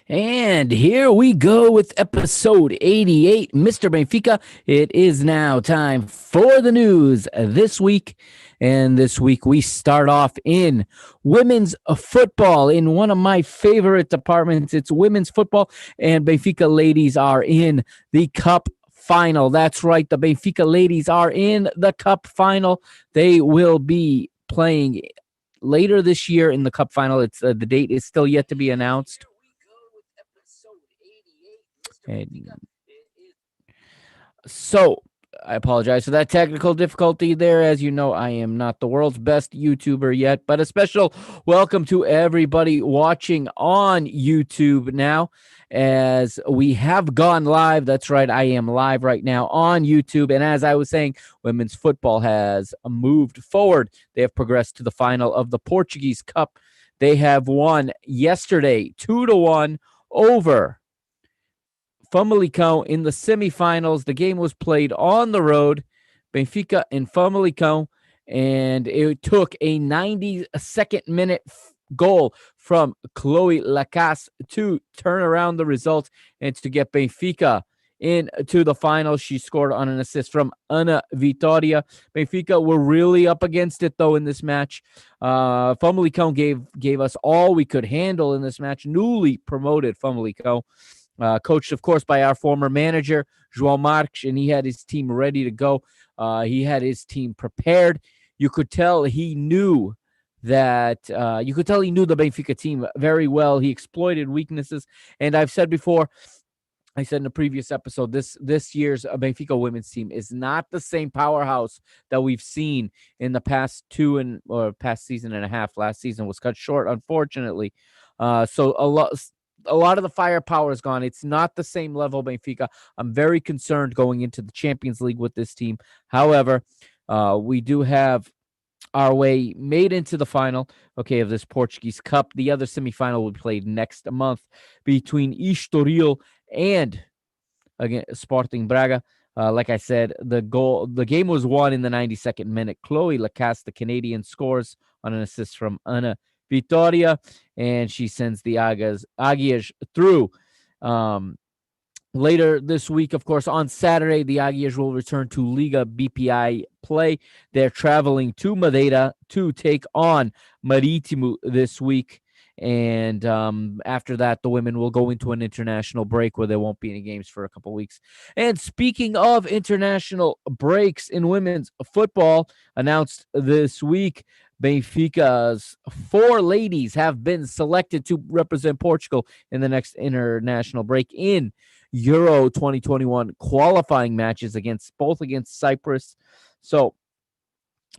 And here we go with episode 88, Mr. Benfica. It is now time for the news this week. And this week we start off in women's football in one of my favorite departments. It's women's football, and Benfica ladies are in the cup final. That's right. The Benfica ladies are in the cup final. They will be playing later this year in the cup final. It's the date is still yet to be announced. And so I apologize for that technical difficulty there. As you know, I am not the world's best YouTuber yet, but a special welcome to everybody watching on YouTube now, as we have gone live. That's right, I am live right now on YouTube. And as I was saying, women's football has moved forward. They have progressed to the final of the Portuguese Cup. They have won yesterday 2-1 over Famalicão in the semifinals. The game was played on the road, Benfica in Famalicão, and it took a 92nd minute goal from Chloe Lacasse to turn around the result and to get Benfica into the final. She scored on an assist from Ana Vitória. Benfica were really up against it, though, in this match. Famalicão gave us all we could handle in this match. Newly promoted Famalicão. Coached, of course, by our former manager, João Marques, and he had his team ready to go. He had his team prepared. You could tell he knew the Benfica team very well. He exploited weaknesses. And I've said before, I said in a previous episode, this year's Benfica women's team is not the same powerhouse that we've seen in the past past season and a half. Last season was cut short, unfortunately. So a lot of the firepower is gone. It's not the same level Benfica. I'm very concerned going into the Champions League with this team. However, we do have our way made into the final, of this Portuguese Cup. The other semifinal will be played next month between Estoril and again Sporting Braga. Like I said, the game was won in the 92nd minute. Chloe Lacasse, the Canadian, scores on an assist from Ana Vitória, and she sends the Águias through. Later this week, of course, on Saturday, the Águias will return to Liga BPI play. They're traveling to Madeira to take on Marítimo this week. And after that, the women will go into an international break where there won't be any games for a couple weeks. And speaking of international breaks in women's football, announced this week, Benfica's 4 ladies have been selected to represent Portugal in the next international break in Euro 2021 qualifying matches against Cyprus. So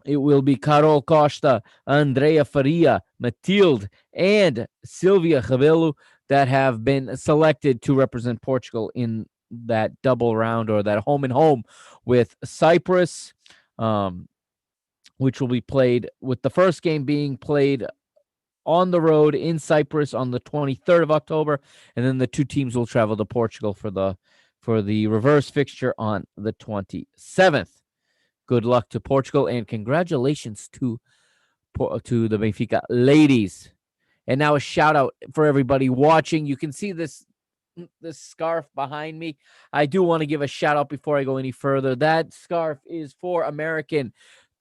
it will be Carol Costa, Andrea Faria, Matilde, and Silvia Rebelo that have been selected to represent Portugal in that double round, or that home and home with Cyprus. Which will be played, with the first game being played on the road in Cyprus on the 23rd of October, and then the two teams will travel to Portugal for the reverse fixture on the 27th. Good luck to Portugal, and congratulations to the Benfica ladies. And now a shout out for everybody watching. You can see this scarf behind me. I do want to give a shout out before I go any further. That scarf is for American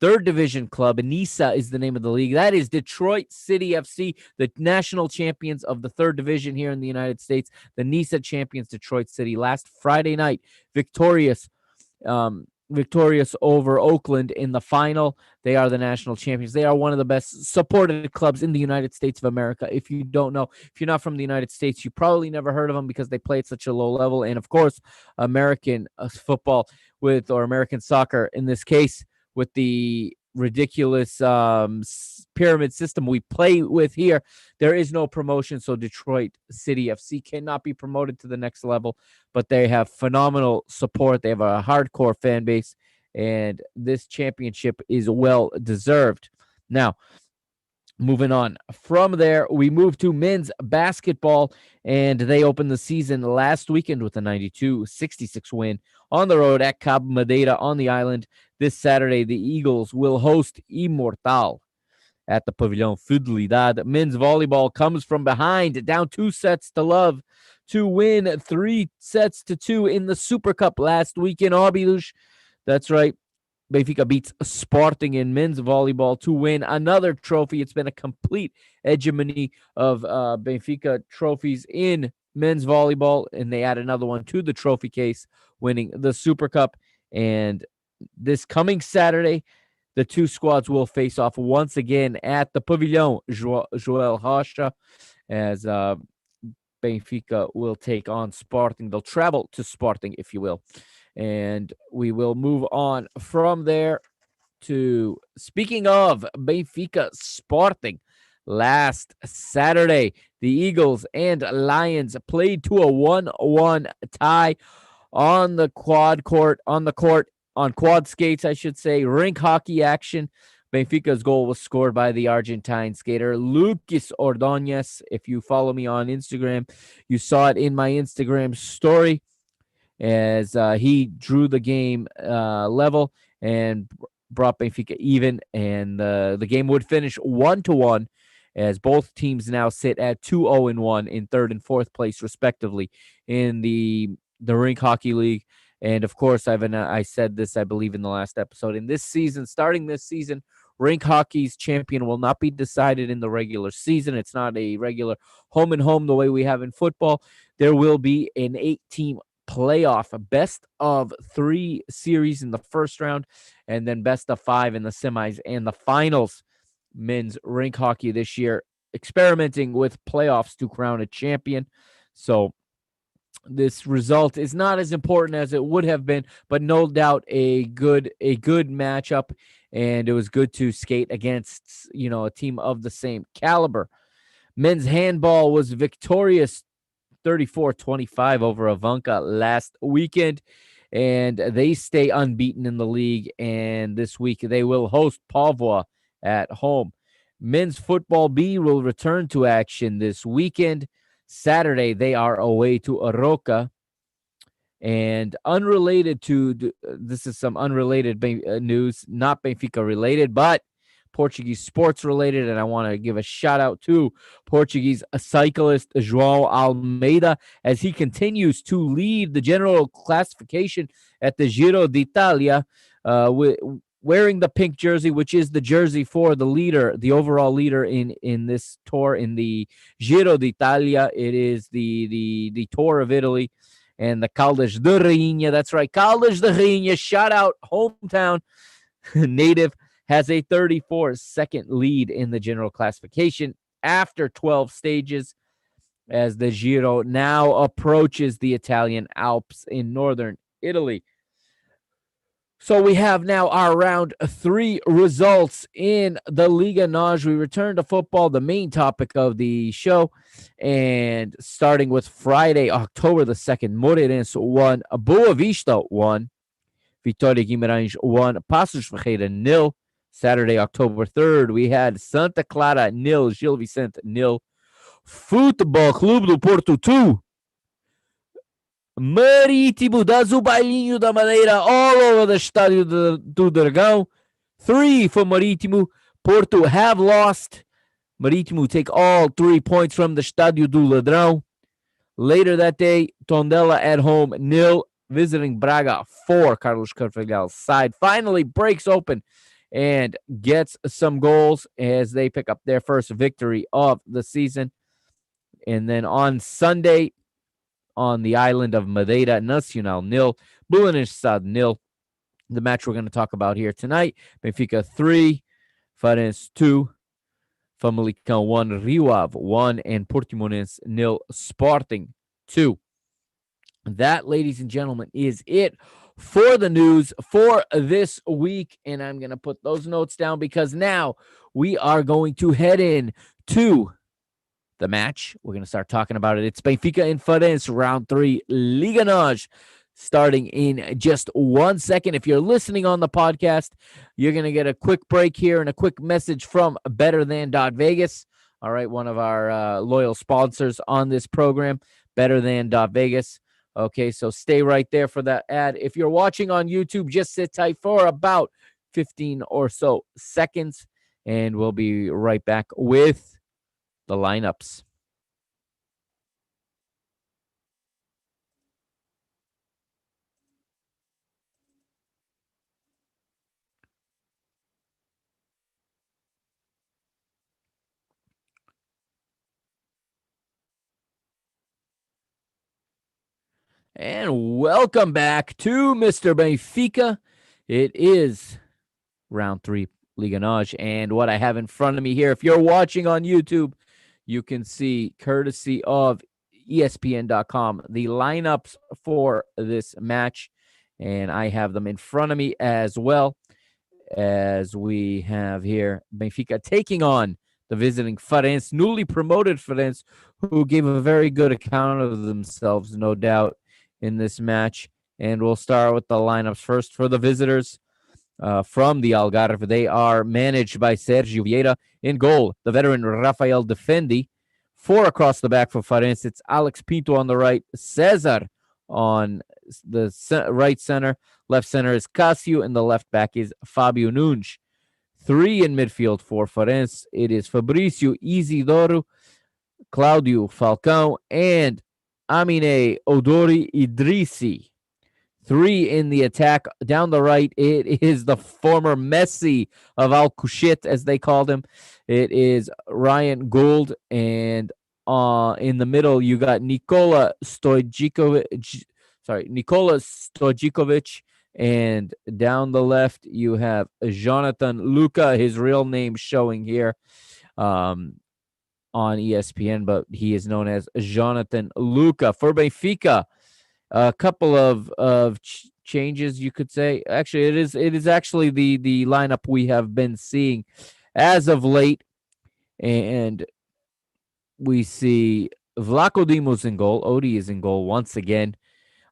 Third Division Club. NISA is the name of the league. That is Detroit City FC, the national champions of the third division here in the United States. The NISA champions, Detroit City, last Friday night, victorious over Oakland in the final. They are the national champions. They are one of the best supported clubs in the United States of America. If you don't know, if you're not from the United States, you probably never heard of them because they play at such a low level. And of course, American football or American soccer in this case, with the ridiculous pyramid system we play with here, there is no promotion. So Detroit City FC cannot be promoted to the next level, but they have phenomenal support. They have a hardcore fan base, and this championship is well deserved. Now, moving on from there, we move to men's basketball, and they opened the season last weekend with a 92-66 win on the road at Cabo Madeira on the island. This Saturday, the Eagles will host Imortal. at the Pavilion Fidelidad. Men's volleyball comes from behind, down 2-0 to win 3-2 in the Super Cup last week in Abilus. That's right. Benfica beats Sporting in men's volleyball to win another trophy. It's been a complete hegemony of Benfica trophies in men's volleyball, and they add another one to the trophy case, winning the Super Cup. And this coming Saturday, the two squads will face off once again at the Pavilion Joel Rocha, as Benfica will take on Sporting. They'll travel to Sporting, if you will. And we will move on from there to, speaking of Benfica Sporting, last Saturday, the Eagles and Lions played to a 1-1 tie on the quad skates, I should say. Rink hockey action. Benfica's goal was scored by the Argentine skater Lucas Ordonez. If you follow me on Instagram, you saw it in my Instagram story, as he drew the game level and brought Benfica even, and the game would finish 1-1, as both teams now sit at 2-0-1 in third and fourth place, respectively, in the Rink Hockey League. And of course, I said this, I believe, in the last episode. In this season, starting this season, Rink Hockey's champion will not be decided in the regular season. It's not a regular home and home the way we have in football. There will be an 8-team playoff, a best of 3 series in the first round, and then best of 5 in the semis and the finals. Men's rink hockey this year experimenting with playoffs to crown a champion. So this result is not as important as it would have been, but no doubt a good matchup, and it was good to skate against, a team of the same caliber. Men's handball was victorious 34-25 over Avanca last weekend, and they stay unbeaten in the league, and this week they will host Pavua at home. Men's football B will return to action this weekend. Saturday, they are away to Aroca. And unrelated to this is some unrelated news, not Benfica related, but Portuguese sports related, and I want to give a shout out to Portuguese cyclist João Almeida, as he continues to lead the general classification at the Giro d'Italia, wearing the pink jersey, which is the jersey for the leader, the overall leader in this tour, in the Giro d'Italia. It is the Tour of Italy and the Caldas de Rainha. That's right, Caldas de Rainha. Shout out, hometown native. Has a 34-second lead in the general classification after 12 stages, as the Giro now approaches the Italian Alps in northern Italy. So we have now our round 3 results in the Liga NOS. We return to football, the main topic of the show, and starting with Friday, October the 2nd, Moreirense 1, Boa Vista 1, Vitória Guimarães 1, Passos Ferreira 0. Saturday, October 3rd, we had Santa Clara 0, Gil Vicente 0. Futebol Clube do Porto 2. Marítimo does o bailinho da Madeira all over the Estádio do Dragão. 3 for Marítimo. Porto have lost. Marítimo take all 3 points from the Estádio do Ladrão. Later that day, Tondela at home 0, visiting Braga 4. Carlos Carvalhal's side finally breaks open and gets some goals as they pick up their first victory of the season. And then on Sunday, on the island of Madeira, Nacional 0, Belenenses 0. The match we're going to talk about here tonight, Benfica 3, Farense 2, Famalicão 1, Rio Ave 1, and Portimonense 0, Sporting 2. That, ladies and gentlemen, is it for the news for this week. And I'm going to put those notes down because now we are going to head in to the match. We're going to start talking about it. It's Benfica and Farense, round 3, Liga NOS, starting in just 1 second. If you're listening on the podcast, you're going to get a quick break here and a quick message from BetterThan.Vegas. All right, one of our loyal sponsors on this program, BetterThan.Vegas. Okay, so stay right there for that ad. If you're watching on YouTube, just sit tight for about 15 or so seconds, and we'll be right back with the lineups. And welcome back to Mr. Benfica. It is round 3 Liga Naj. And what I have in front of me here, if you're watching on YouTube, you can see, courtesy of ESPN.com, the lineups for this match. And I have them in front of me as well, as we have here Benfica taking on the visiting Farense, newly promoted Farense, who gave a very good account of themselves, no doubt, in this match. And we'll start with the lineups first for the visitors. From the Algarve, they are managed by Sergio Vieira. In goal, the veteran Rafael Defendi. 4 across the back for Farense. It's Alex Pinto on the right, Cesar on the right center. Left center is Casio, and the left back is Fabio Nunes. 3 in midfield for Farense. It is Fabricio Isidoro, Claudio Falcão, and Amine Odori Idrissi. 3 in the attack. Down the right, it is the former Messi of Al Kushit, as they called him. It is Ryan Gould. And in the middle, you got Nikola Stojikovic. And down the left, you have Jonathan Luca, his real name showing here on ESPN, but he is known as Jonathan Luca. For Benfica, a couple of changes, you could say. Actually, it is actually the lineup we have been seeing as of late, and we see Vlaco Dimos in goal. Odi is in goal once again.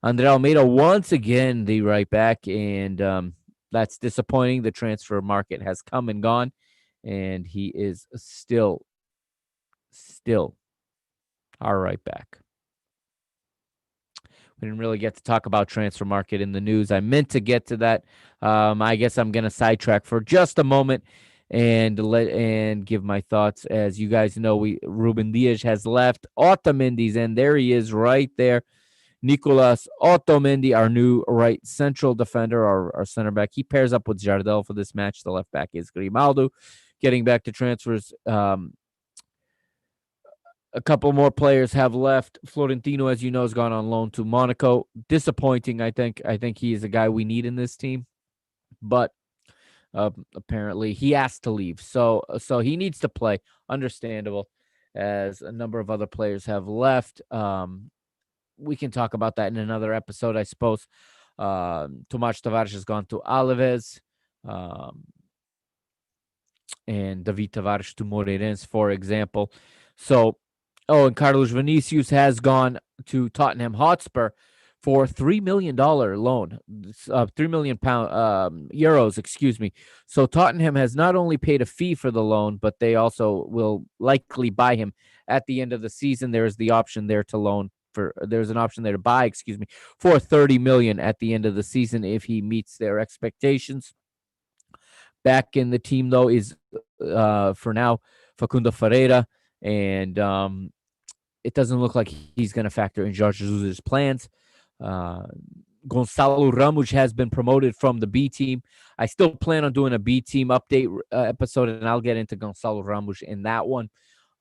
Andre Almeida once again the right back, and that's disappointing. The transfer market has come and gone, and he is still our right back. We didn't really get to talk about transfer market in the news. I meant to get to that. I guess I'm going to sidetrack for just a moment and give my thoughts. As you guys know, Ruben Diaz has left. Otamendi's in. There he is right there. Nicolas Otamendi, our new right central defender, our center back. He pairs up with Jardel for this match. The left back is Grimaldo. Getting back to transfers, a couple more players have left. Florentino, as you know, has gone on loan to Monaco. Disappointing, I think. I think he is a guy we need in this team, but apparently he has to leave. So he needs to play. Understandable, as a number of other players have left. We can talk about that in another episode, I suppose. Tomas Tavares has gone to Alaves, and David Tavares to Moreirense, for example. So, and Carlos Vinicius has gone to Tottenham Hotspur for $3 million loan, €3 million euros, excuse me. So Tottenham has not only paid a fee for the loan, but they also will likely buy him at the end of the season. There's the option there to loan there's an option there to buy, for $30 million at the end of the season if he meets their expectations. Back in the team, though, is for now Facundo Ferreira, and it doesn't look like he's going to factor in Jorge Jesus' plans. Gonçalo Ramos has been promoted from the B team. I still plan on doing a B team update episode, and I'll get into Gonçalo Ramos in that one.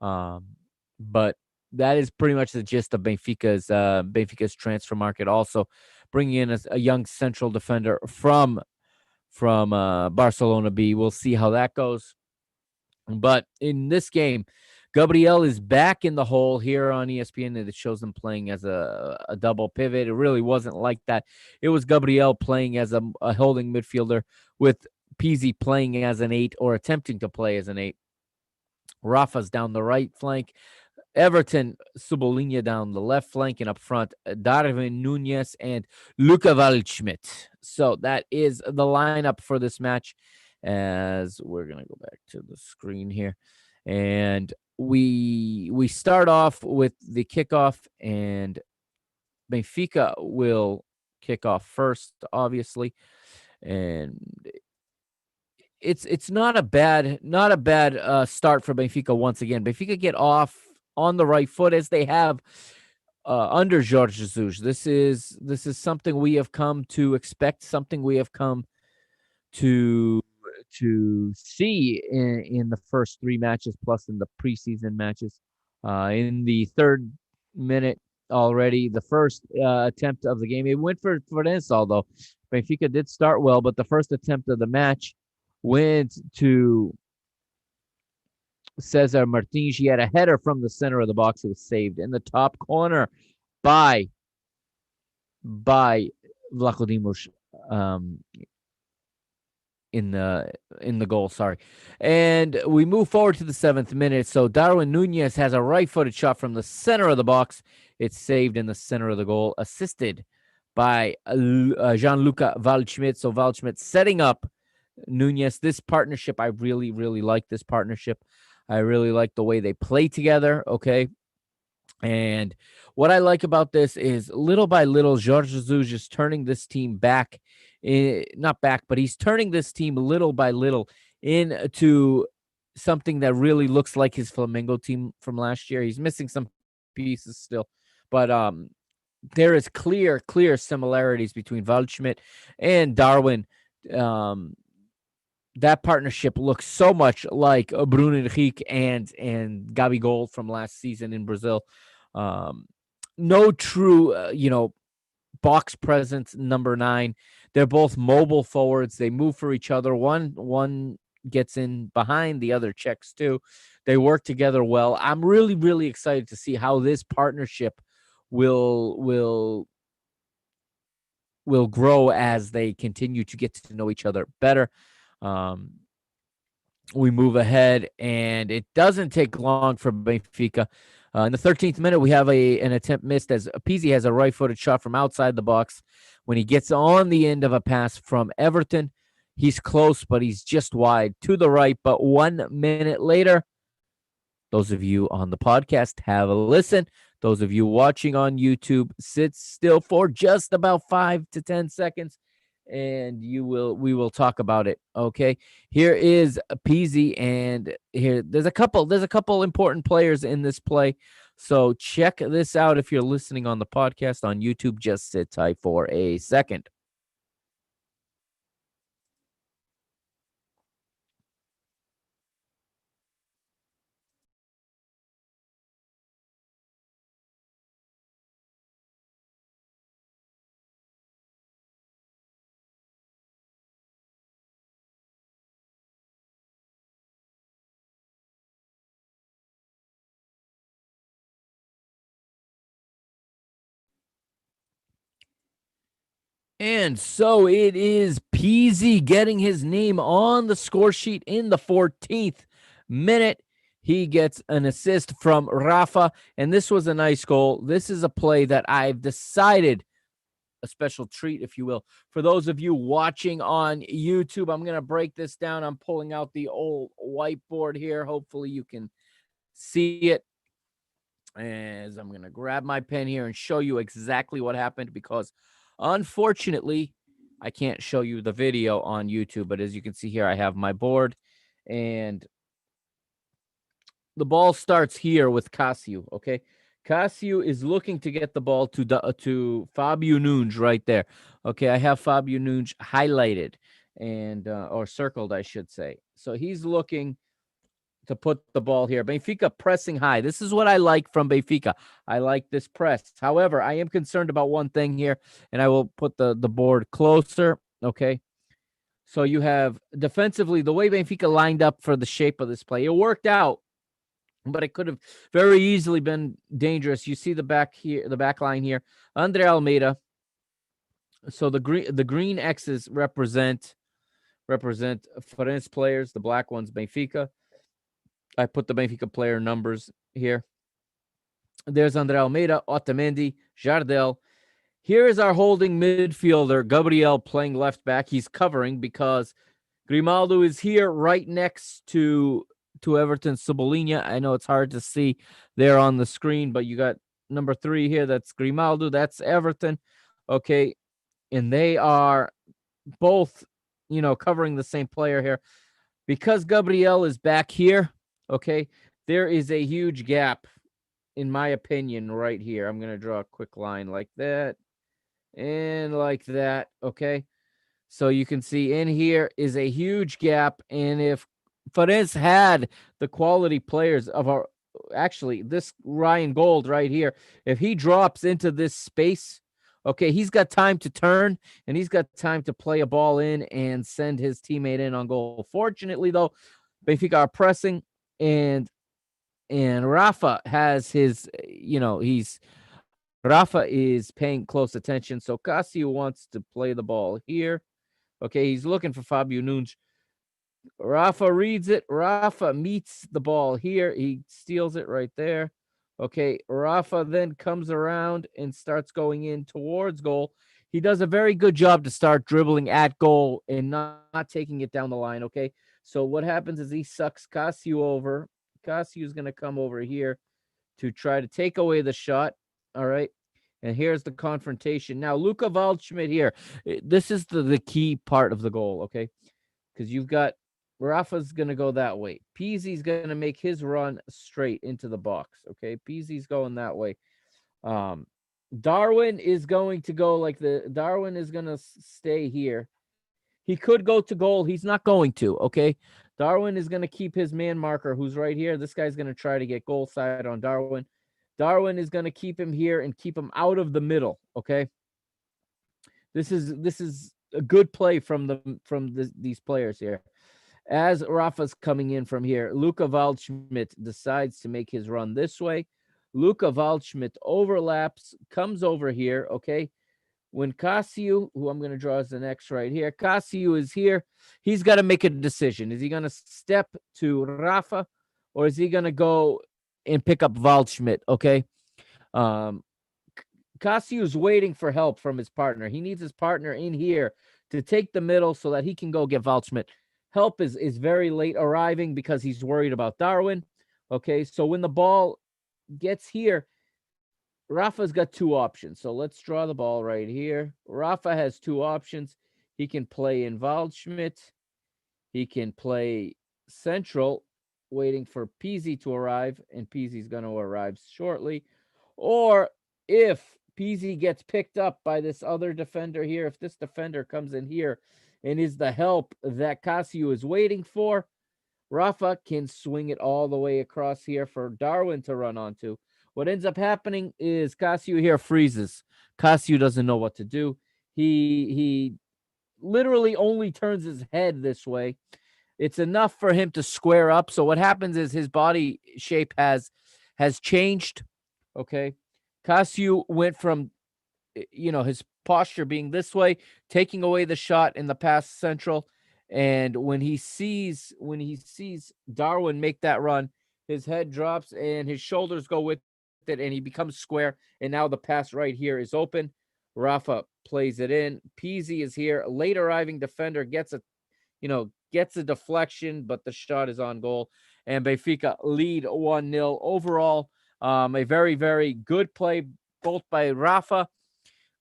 But that is pretty much the gist of Benfica's transfer market. Also, bringing in a young central defender from Barcelona B. We'll see how that goes. But in this game, Gabriel is back in the hole here on ESPN, and it shows them playing as a double pivot. It really wasn't like that. It was Gabriel playing as a holding midfielder, with Pizzi playing as an 8, or attempting to play as an 8. Rafa's down the right flank. Everton, Cebolinha down the left flank, and up front, Darwin Nunez and Luka Waldschmidt. So that is the lineup for this match, as we're going to go back to the screen here. And we start off with the kickoff, and Benfica will kick off first, obviously. And it's not a bad start for Benfica once again. Benfica get off on the right foot as they have under Jorge Jesus. This is something we have come to expect, something we have come to see in the first three matches, plus in the preseason matches. In the third minute already, the first attempt of the game, it went for Farense, although Benfica did start well, but the first attempt of the match went to Cesar Martins. He had a header from the center of the box. It was saved in the top corner by Vlachodimos in the goal. Sorry. And we move forward to the 7th minute. So Darwin Nunez has a right-footed shot from the center of the box. It's saved in the center of the goal, assisted by Gianluca Waldschmidt. So Waldschmidt setting up Nunez. This partnership, I really, really like this partnership. I really like the way they play together, okay? And what I like about this is little by little, Jorge Jesus is turning this team back. Not back, but he's turning this team little by little into something that really looks like his Flamengo team from last year. He's missing some pieces still, but there is clear similarities between Waldschmidt and Darwin. That partnership looks so much like Bruno Henrique and Gabigol from last season in Brazil. No true, box presence, number 9. They're both mobile forwards. They move for each other. One gets in behind, the other checks too. They work together well. I'm really, really excited to see how this partnership will grow as they continue to get to know each other better. We move ahead, and it doesn't take long for Benfica. In the 13th minute, we have an attempt missed as Pizzi has a right-footed shot from outside the box. When he gets on the end of a pass from Everton, he's close, but he's just wide to the right. But 1 minute later, those of you on the podcast, have a listen. Those of you watching on YouTube, sit still for just about 5 to 10 seconds, and we will talk about it. Okay, here is Pizzi, and here there's a couple important players in this play. So check this out if you're listening on the podcast on YouTube. Just sit tight for a second. And so it is Pizzi getting his name on the score sheet in the 14th minute. He gets an assist from Rafa, and this was a nice goal. This is a play that I've decided, a special treat, if you will. For those of you watching on YouTube, I'm going to break this down. I'm pulling out the old whiteboard here. Hopefully you can see it. As I'm going to grab my pen here and show you exactly what happened, because unfortunately, I can't show you the video on YouTube, but as you can see here, I have my board, and the ball starts here with Cássio, okay? Cássio is looking to get the ball to Fabio Nunes right there. Okay, I have Fabio Nunes highlighted and or circled, I should say. So he's looking to put the ball here. Benfica pressing high. This is what I like from Benfica. I like this press. However, I am concerned about one thing here, and I will put the board closer, okay? So you have defensively, the way Benfica lined up for the shape of this play, it worked out, but it could have very easily been dangerous. You see the back here, the back line here. Andre Almeida. So the green X's represent Farense players. The black ones Benfica. I put the Benfica player numbers here. There's Andre Almeida, Otamendi, Jardel. Here is our holding midfielder, Gabriel, playing left back. He's covering because Grimaldo is here right next to Everton Cebolinha. I know it's hard to see there on the screen, but you got number 3 here. That's Grimaldo. That's Everton. Okay. And they are both, covering the same player here. because Gabriel is back here, okay, there is a huge gap, in my opinion, right here. I'm going to draw a quick line like that and like that, okay? So you can see in here is a huge gap, and if Farense had the quality players of our, actually, this Ryan Gold right here, if he drops into this space, okay, he's got time to turn, and he's got time to play a ball in and send his teammate in on goal. Fortunately, though, Benfica are pressing, and Rafa has his, Rafa is paying close attention. So Casio wants to play the ball here. Okay, he's looking for Fabio Nunes. Rafa reads it. Rafa meets the ball here. He steals it right there. Okay, Rafa then comes around and starts going in towards goal. He does a very good job to start dribbling at goal and not taking it down the line. Okay, so what happens is he sucks Casio over. Casio is going to come over here to try to take away the shot. All right. And here's the confrontation. Now, Luka Waldschmidt here. This is the key part of the goal, okay? Because you've got Rafa's going to go that way. Pizzi's going to make his run straight into the box, okay? Pizzi's going that way. Darwin is going to go Darwin is going to stay here. He could go to goal. He's not going to, okay? Darwin is going to keep his man marker, who's right here. This guy's going to try to get goal side on Darwin. Darwin is going to keep him here and keep him out of the middle, okay? This is a good play from these players here. As Rafa's coming in from here, Luka Waldschmidt decides to make his run this way. Luka Waldschmidt overlaps, comes over here, okay? When Casio, who I'm going to draw as the next right here, Casio is here. He's got to make a decision. Is he going to step to Rafa, or is he going to go and pick up Waldschmidt, okay? Casio is waiting for help from his partner. He needs his partner in here to take the middle so that he can go get Waldschmidt. Help is very late arriving because he's worried about Darwin, okay? So when the ball gets here, Rafa's got two options. So let's draw the ball right here. Rafa has two options. He can play in Waldschmidt. He can play central, waiting for Pizzi to arrive, and Pizzi's going to arrive shortly. Or if Pizzi gets picked up by this other defender here, if this defender comes in here and is the help that Casio is waiting for, Rafa can swing it all the way across here for Darwin to run onto. What ends up happening is Casio here freezes. Casio doesn't know what to do. He literally only turns his head this way. It's enough for him to square up. So what happens is his body shape has changed. Okay. Casio went from, his posture being this way, taking away the shot in the pass central. And when he sees Darwin make that run, his head drops and his shoulders go with it, and he becomes square. And now the pass right here is open. Rafa plays it in. Pizzi is here. Late arriving defender gets a deflection, but the shot is on goal. And Benfica lead 1-0. Overall, a very, very good play, both by Rafa.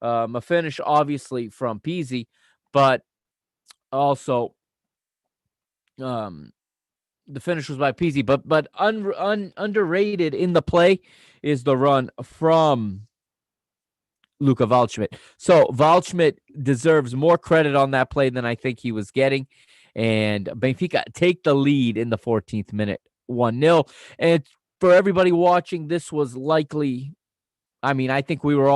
A finish, obviously, from Pizzi, but also the finish was by Pizzi. But underrated in the play is the run from Luka Waldschmidt. So Waldschmidt deserves more credit on that play than I think he was getting. And Benfica take the lead in the 14th minute, 1-0. And for everybody watching, this was likely, I think we were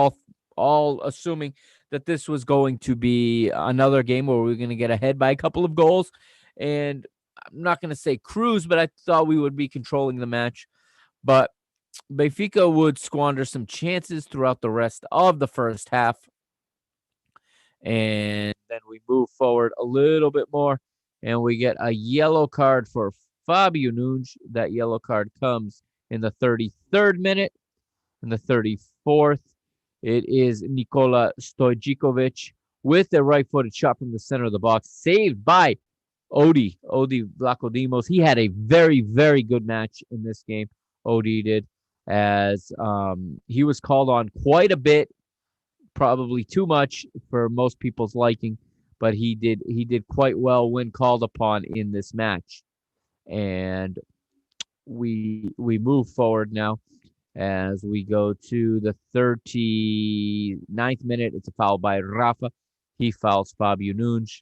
all assuming that this was going to be another game where we were going to get ahead by a couple of goals. And I'm not going to say cruise, but I thought we would be controlling the match. But Benfica would squander some chances throughout the rest of the first half. And then we move forward a little bit more, and we get a yellow card for Fabio Nunes. That yellow card comes in the 33rd minute. In the 34th, it is Nikola Stojikovic with a right-footed shot from the center of the box, saved by Odi Vlachodimos. He had a very, very good match in this game. Odi did, as he was called on quite a bit, probably too much for most people's liking, but he did quite well when called upon in this match. And we move forward now as we go to the 39th minute. It's a foul by Rafa. He fouls Fabio Nunes.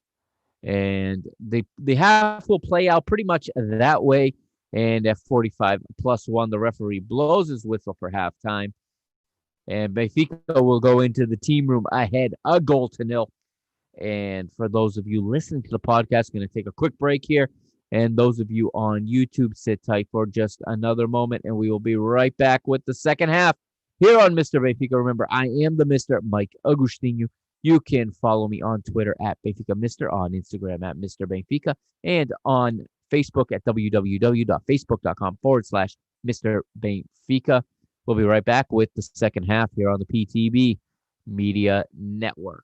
And the half will play out pretty much that way. And at 45+1, the referee blows his whistle for halftime. And Benfica will go into the team room ahead, a goal to nil. And for those of you listening to the podcast, going to take a quick break here. And those of you on YouTube, sit tight for just another moment, and we will be right back with the second half here on Mr. Benfica. Remember, I am the Mr. Mike Agustinho. You can follow me on Twitter at Benfica Mister, on Instagram at Mr. Benfica, and on Facebook at www.facebook.com/Mr. Benfica. We'll be right back with the second half here on the PTB Media Network.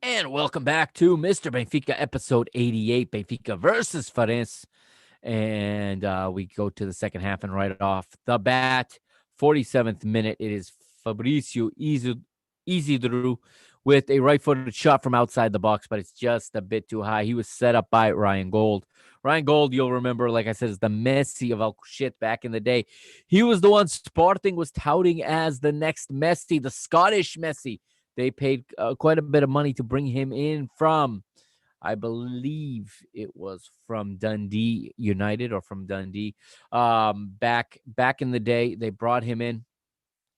And welcome back to Mr. Benfica, episode 88, Benfica versus Farense. And we go to the second half, and right off the bat, 47th minute, it is Fabricio Isidro with a right-footed shot from outside the box, but it's just a bit too high. He was set up by Ryan Gold. Ryan Gold, you'll remember, like I said, is the Messi of Alcochete back in the day. He was the one Sporting was touting as the next Messi, the Scottish Messi. They paid quite a bit of money to bring him in from, I believe it was from Dundee United or from Dundee. Back in the day, they brought him in,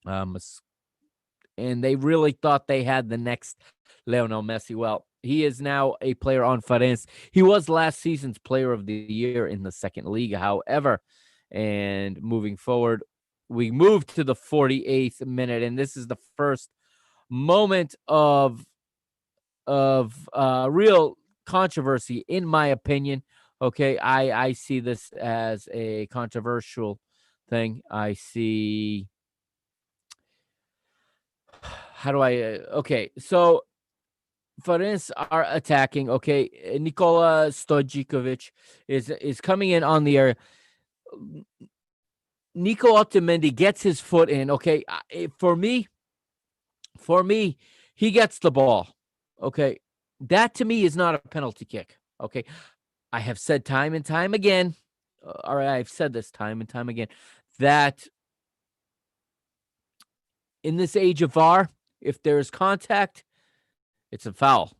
and they really thought they had the next Lionel Messi. Well, he is now a player on Farense. He was last season's player of the year in the second Liga, however. And moving forward, we move to the 48th minute, and this is the first moment of real controversy, in my opinion. Okay, I see this as a controversial thing. I see. How do I? Okay, so Farense are attacking. Okay, Nikola Stojicevic is coming in on the air. Nico Otamendi gets his foot in. Okay, for me, he gets the ball. Okay, that to me is not a penalty kick. Okay, I have said time and time again, or I've said this time and time again, that in this age of VAR, if there is contact, it's a foul.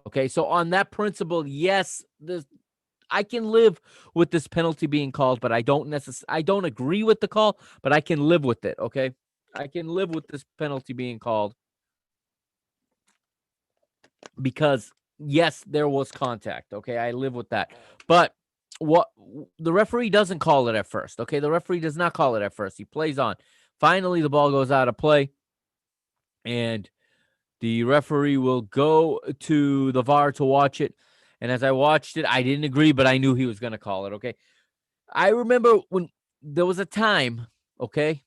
Okay, so on that principle, yes, I can live with this penalty being called, but I don't agree with the call, but I can live with it. Okay, I can live with this penalty being called because yes, there was contact. Okay, I live with that, but what the referee doesn't call it at first. Okay, the referee does not call it at first. He plays on. Finally, the ball goes out of play, and the referee will go to the VAR to watch it. And as I watched it, I didn't agree, but I knew he was going to call it. Okay, I remember when there was a time. Okay,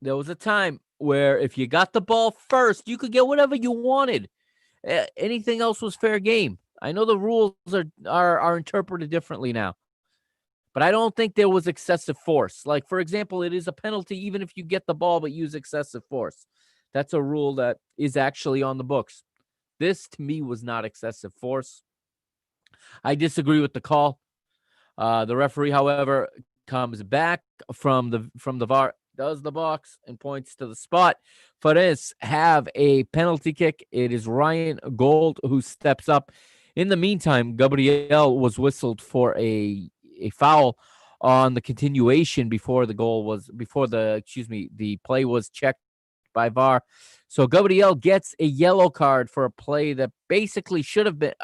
there was a time where if you got the ball first, you could get whatever you wanted. Anything else was fair game. I know the rules are interpreted differently now, but I don't think there was excessive force. Like, for example, it is a penalty even if you get the ball but use excessive force. That's a rule that is actually on the books. This, to me, was not excessive force. I disagree with the call. The referee, however, comes back from the VAR, does the box, and points to the spot. Farense have a penalty kick. It is Ryan Gold who steps up. In the meantime, Gabriel was whistled for a foul on the continuation before the play was checked by VAR. So Gabriel gets a yellow card for a play that basically should have been,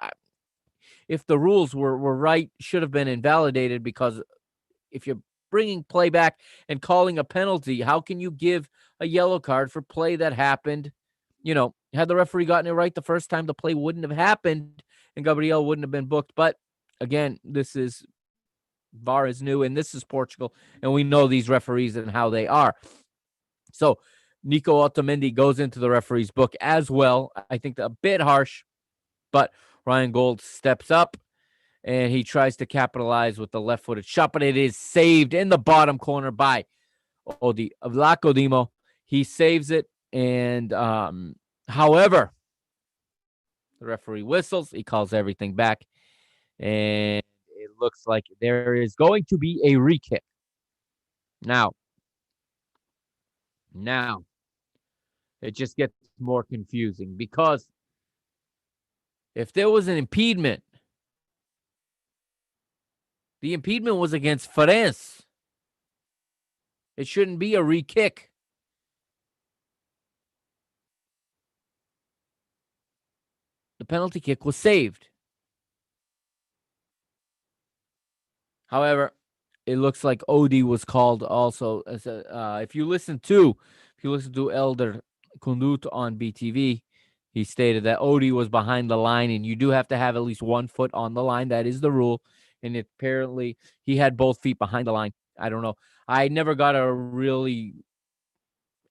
if the rules were right, should have been invalidated, because if you bringing play back and calling a penalty. How can you give a yellow card for play that happened? Had the referee gotten it right the first time, the play wouldn't have happened and Gabriel wouldn't have been booked. But again, VAR is new, and this is Portugal, and we know these referees and how they are. So Nico Otamendi goes into the referee's book as well. I think a bit harsh, but Ryan Gold steps up, and he tries to capitalize with the left-footed shot, but it is saved in the bottom corner by Vlaco Dimo. He saves it, and however, the referee whistles. He calls everything back, and it looks like there is going to be a re-kick. Now, it just gets more confusing because if there was an impediment, the impediment was against Farense. It shouldn't be a re-kick. The penalty kick was saved. However, it looks like Odi was called also. If you listen to Elder Kundut on BTV, he stated that Odi was behind the line, and you do have to have at least 1 foot on the line. That is the rule. And apparently he had both feet behind the line. I don't know. I never got a really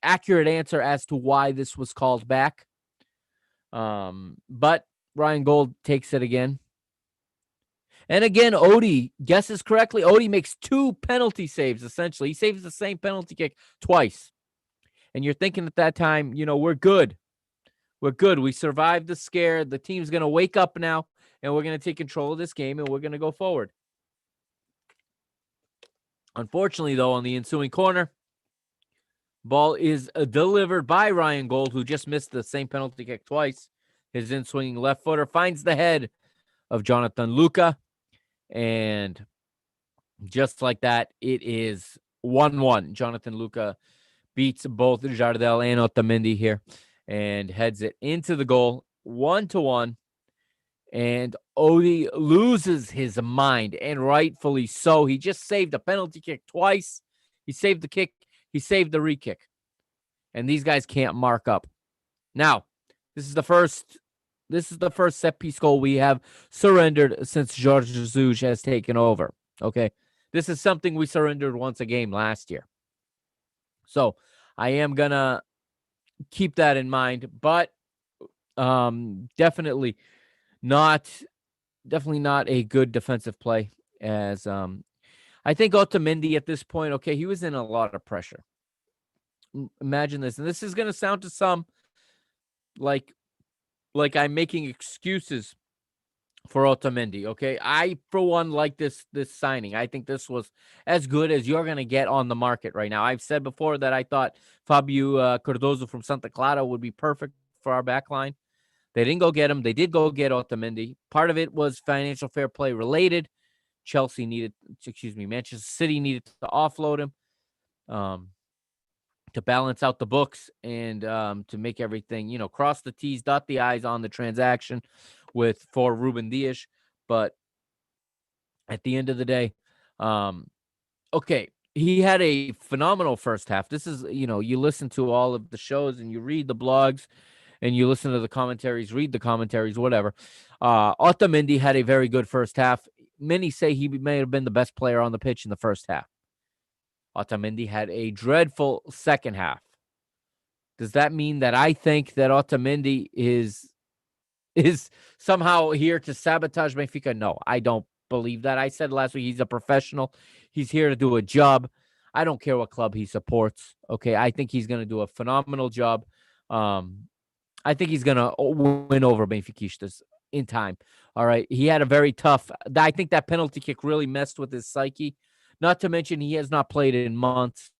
accurate answer as to why this was called back. But Ryan Gold takes it again. And again, Odi guesses correctly. Odi makes 2 penalty saves, essentially. He saves the same penalty kick twice. And you're thinking at that time, we're good. We're good. We survived the scare. The team's going to wake up now, and we're going to take control of this game, and we're going to go forward. Unfortunately, though, on the ensuing corner, ball is delivered by Ryan Gold, who just missed the same penalty kick twice. His in-swinging left footer finds the head of Jonathan Luca. And just like that, it is 1-1. Jonathan Luca beats both Jardel and Otamendi here and heads it into the goal, 1-1. And Odi loses his mind, and rightfully so. He just saved a penalty kick twice. He saved the kick. He saved the re-kick. And these guys can't mark up. Now, this is the first set-piece goal we have surrendered since Jorge Jesus has taken over, okay? This is something we surrendered once a game last year. So I am going to keep that in mind, but definitely not a good defensive play, as I think Otamendi at this point, okay, he was in a lot of pressure. Imagine this, and this is going to sound to some like I'm making excuses for Otamendi, okay? I, for one, like this signing. I think this was as good as you're going to get on the market right now. I've said before that I thought Fabio Cardozo from Santa Clara would be perfect for our back line. They didn't go get him. They did go get Otamendi. Part of it was financial fair play related. Manchester City needed to offload him to balance out the books and to make everything, cross the T's, dot the I's on the transaction for Ruben Dias. But at the end of the day, okay, he had a phenomenal first half. This is, you listen to all of the shows and you read the blogs and you listen to the commentaries, read the commentaries, whatever. Otamendi had a very good first half. Many say he may have been the best player on the pitch in the first half. Otamendi had a dreadful second half. Does that mean that I think that Otamendi is somehow here to sabotage Benfica? No, I don't believe that. I said last week he's a professional. He's here to do a job. I don't care what club he supports. Okay, I think he's going to do a phenomenal job. I think he's going to win over Benfiquistas in time. All right, he had a very tough. I think that penalty kick really messed with his psyche. Not to mention he has not played in months.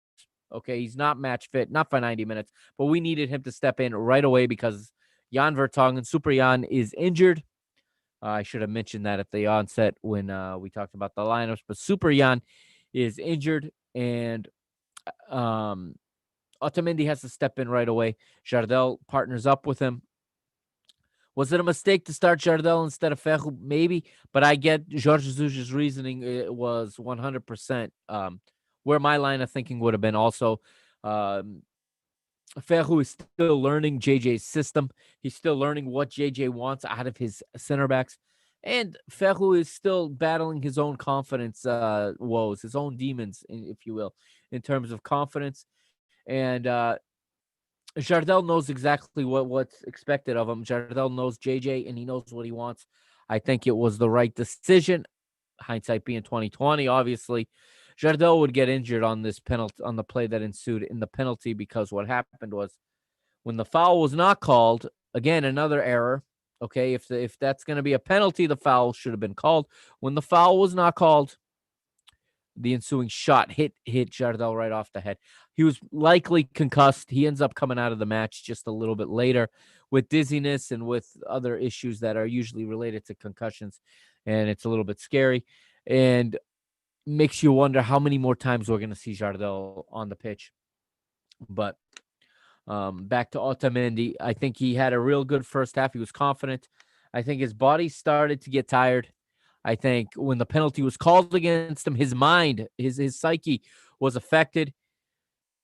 Okay, he's not match fit, not for 90 minutes. But we needed him to step in right away because Jan Vertonghen, Super Jan, is injured. I should have mentioned that at the onset when we talked about the lineups. But Super Jan is injured, and Otamendi has to step in right away. Jardel partners up with him. Was it a mistake to start Jardel instead of Ferro? Maybe, but I get Jorge Jesus' reasoning. It was 100% where my line of thinking would have been also. Ferro is still learning JJ's system. He's still learning what JJ wants out of his center backs. And Ferro is still battling his own confidence woes, his own demons, if you will, in terms of confidence. And Jardel knows exactly what's expected of him. Jardel knows JJ, and he knows what he wants. I think it was the right decision. Hindsight being 2020, obviously. Jardel would get injured on this penalty, on the play that ensued in the penalty, because what happened was when the foul was not called, again, another error. Okay, if that's going to be a penalty, the foul should have been called. When the foul was not called, the ensuing shot hit Jardel right off the head. He was likely concussed. He ends up coming out of the match just a little bit later with dizziness and with other issues that are usually related to concussions, and it's a little bit scary and makes you wonder how many more times we're going to see Jardel on the pitch. But back to Otamendi, I think he had a real good first half. He was confident. I think his body started to get tired. I think when the penalty was called against him, his mind, his psyche was affected.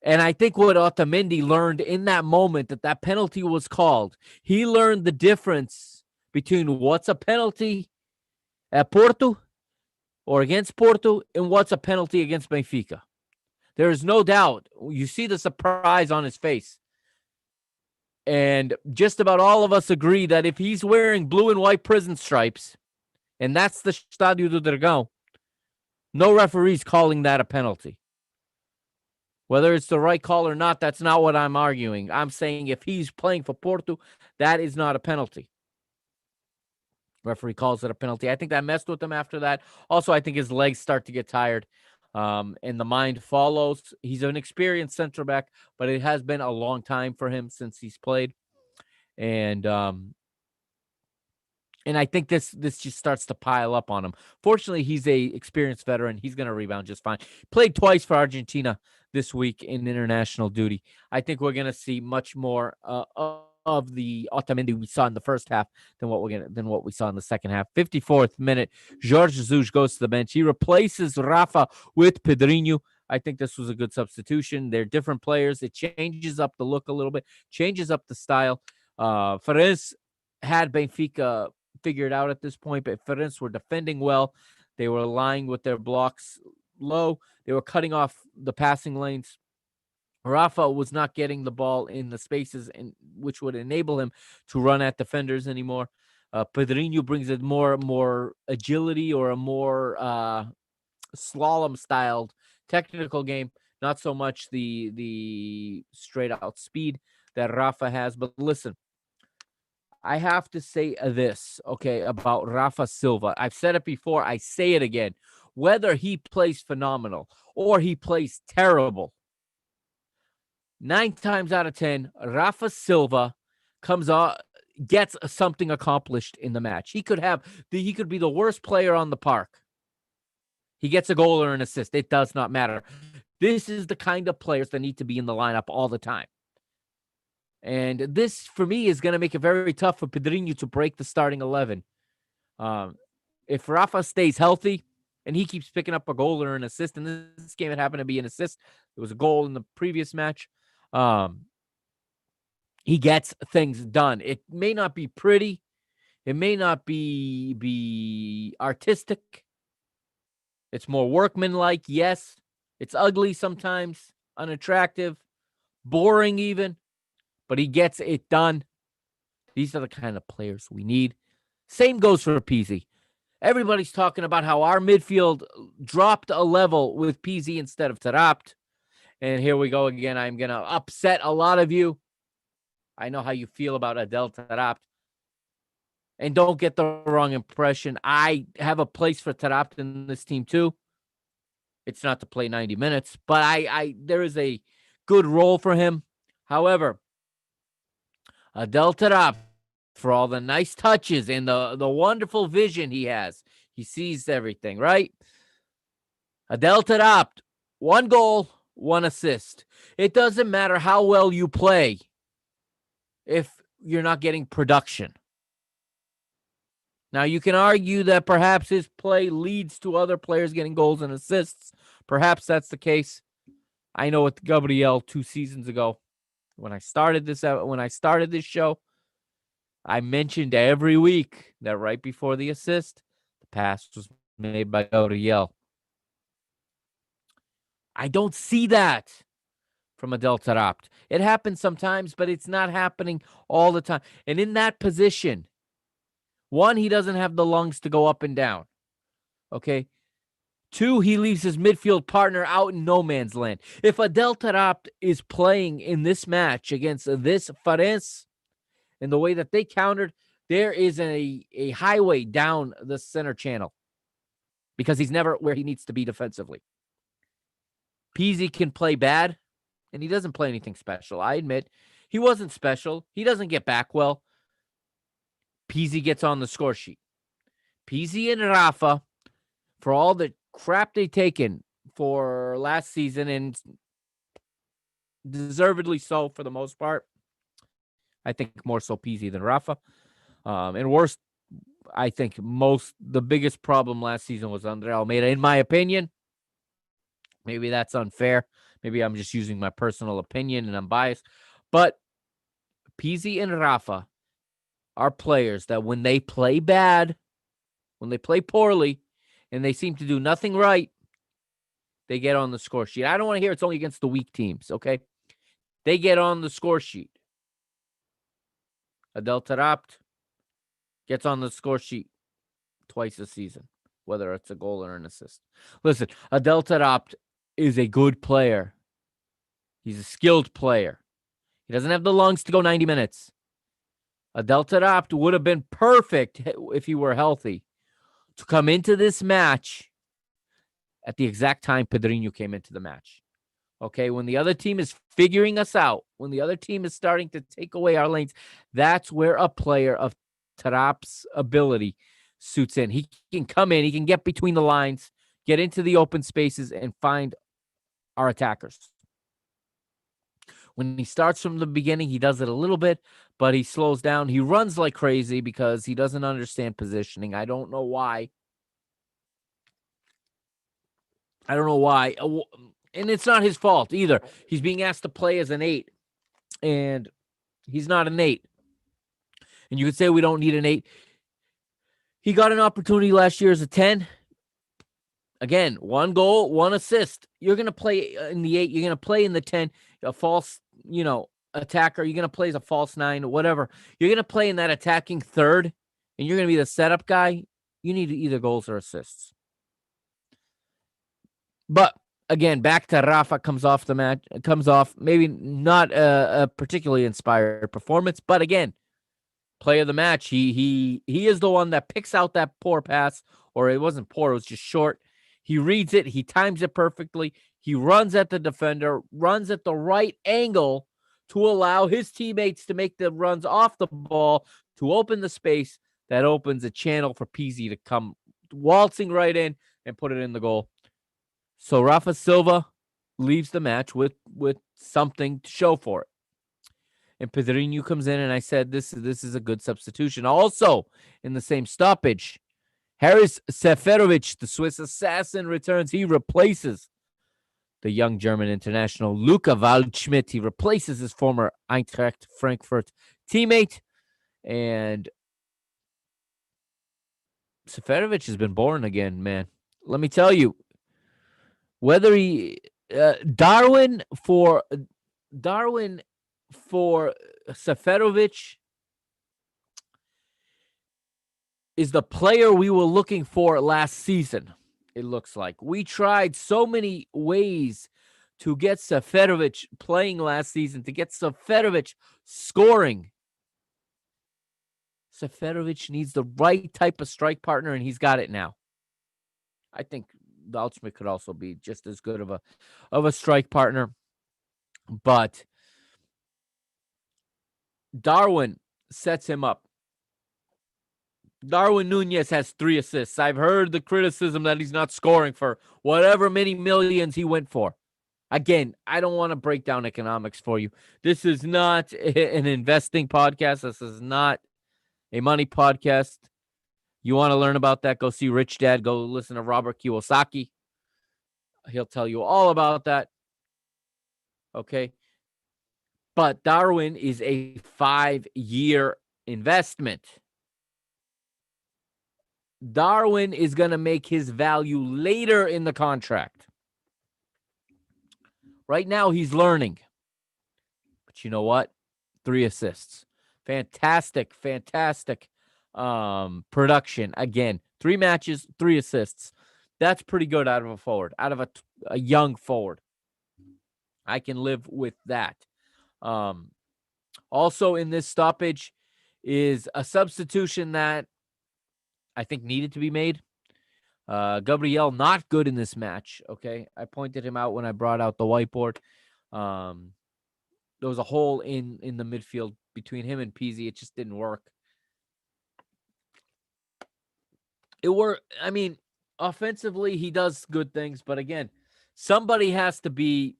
And I think what Otamendi learned in that moment that penalty was called, he learned the difference between what's a penalty at Porto or against Porto and what's a penalty against Benfica. There is no doubt. You see the surprise on his face. And just about all of us agree that if he's wearing blue and white prison stripes, and that's the Estádio do Dragão, no referee's calling that a penalty. Whether it's the right call or not, that's not what I'm arguing. I'm saying if he's playing for Porto, that is not a penalty. Referee calls it a penalty. I think that messed with him after that. Also, I think his legs start to get tired, and the mind follows. He's an experienced center back, but it has been a long time for him since he's played. And I think this just starts to pile up on him. Fortunately, he's a experienced veteran. He's going to rebound just fine. Played twice for Argentina this week in international duty. I think we're going to see much more of the Otamendi we saw in the first half than what we saw in the second half. 54th minute, Jorge Jesus goes to the bench. He replaces Rafa with Pedrinho. I think this was a good substitution. They're different players. It changes up the look a little bit, changes up the style. Farense had Benfica figured out at this point, but Farense were defending well. They were lying with their blocks low. They were cutting off the passing lanes. Rafa was not getting the ball in the spaces, which would enable him to run at defenders anymore. Pedrinho brings a more agility or a more slalom-styled technical game, not so much the straight-out speed that Rafa has. But listen, I have to say this, okay, about Rafa Silva. I've said it before. I say it again. Whether he plays phenomenal or he plays terrible, 9 times out of 10, Rafa Silva comes out, gets something accomplished in the match. He could be the worst player on the park. He gets a goal or an assist. It does not matter. This is the kind of players that need to be in the lineup all the time. And this, for me, is going to make it very tough for Pedrinho to break the starting 11. If Rafa stays healthy and he keeps picking up a goal or an assist, and this game it happened to be an assist, it was a goal in the previous match, he gets things done. It may not be pretty. It may not be artistic. It's more workmanlike, yes. It's ugly sometimes, unattractive, boring even, but he gets it done. These are the kind of players we need. Same goes for PZ. Everybody's talking about how our midfield dropped a level with PZ instead of Taarabt. And here we go again. I'm going to upset a lot of you. I know how you feel about Adel Taarabt. And don't get the wrong impression. I have a place for Taarabt in this team too. It's not to play 90 minutes, but there is a good role for him. However, Adel Taarabt, for all the nice touches and the wonderful vision he has, he sees everything, right? Adel Taarabt, 1 goal, 1 assist. It doesn't matter how well you play if you're not getting production. Now, you can argue that perhaps his play leads to other players getting goals and assists, Perhaps that's the case. I know with Gabriel 2 seasons ago, when I started this show, I mentioned every week that right before the assist, the pass was made by Gabriel. I don't see that from Adel Tarabt. It happens sometimes, but it's not happening all the time. And in that position, one, he doesn't have the lungs to go up and down. Okay. Two, he leaves his midfield partner out in no man's land. If Adel Tarabt is playing in this match against this Farense, in the way that they countered, there is a highway down the center channel because he's never where he needs to be defensively. Peasy can play bad, and he doesn't play anything special. I admit he wasn't special. He doesn't get back well. Peasy gets on the score sheet. Peasy and Rafa, for all the crap they've taken for last season, and deservedly so for the most part, I think more so Peasy than Rafa. And worst, I think the biggest problem last season was Andre Almeida, in my opinion. Maybe that's unfair. Maybe I'm just using my personal opinion and I'm biased. But Peasy and Rafa are players that when they play bad, when they play poorly, and they seem to do nothing right, they get on the score sheet. I don't want to hear it's only against the weak teams, okay? They get on the score sheet. Adel Tarabt gets on the score sheet twice a season, whether it's a goal or an assist. Listen, Adel Tarabt is a good player. He's a skilled player. He doesn't have the lungs to go 90 minutes. Adel Tarabt would have been perfect if he were healthy to come into this match at the exact time Pedrinho came into the match. Okay, when the other team is figuring us out, when the other team is starting to take away our lanes, that's where a player of Tarapt's ability suits in. He can come in, he can get between the lines, get into the open spaces, and find our attackers. When he starts from the beginning, he does it a little bit, but he slows down. He runs like crazy because he doesn't understand positioning. I don't know why. And it's not his fault either. He's being asked to play as an 8, and he's not an 8. And you could say we don't need an 8. He got an opportunity last year as a 10. Again, 1 goal, 1 assist. You're going to play in the 8. You're going to play in the 10, a false, attacker. You're going to play as a false 9 or whatever. You're going to play in that attacking third, and you're going to be the setup guy. You need either goals or assists. But again, back to Rafa comes off maybe not a particularly inspired performance, but again, play of the match. He is the one that picks out that poor pass, or it wasn't poor, it was just short. He reads it, he times it perfectly. He runs at the defender, runs at the right angle to allow his teammates to make the runs off the ball to open the space that opens a channel for Peasy to come waltzing right in and put it in the goal. So Rafa Silva leaves the match with something to show for it. And Pedrinho comes in, and I said this is a good substitution. Also, in the same stoppage, Haris Seferovic, the Swiss assassin, returns. He replaces the young German international Luca Waldschmidt. He replaces his former Eintracht Frankfurt teammate. And Seferovic has been born again, man. Let me tell you, whether he Darwin for Seferovic is the player we were looking for last season. It looks like we tried so many ways to get Seferovic playing last season, to get Seferovic scoring. Seferovic needs the right type of strike partner, and he's got it now. I think Waldschmidt could also be just as good of a strike partner, but Darwin sets him up. Darwin Nunez has 3 assists. I've heard the criticism that he's not scoring for whatever many millions he went for. Again, I don't want to break down economics for you. This is not an investing podcast. This is not a money podcast. You want to learn about that, go see Rich Dad. Go listen to Robert Kiyosaki. He'll tell you all about that. Okay. But Darwin is a 5-year investment. Darwin is going to make his value later in the contract. Right now, he's learning. But you know what? 3 assists. Fantastic production. Again, 3 matches, 3 assists. That's pretty good out of a forward, out of a young forward. I can live with that. Also in this stoppage is a substitution that I think needed to be made. Gabriel, not good in this match, okay? I pointed him out when I brought out the whiteboard. There was a hole in the midfield between him and Pizzi. It just didn't work. Offensively, he does good things, but again, somebody has to be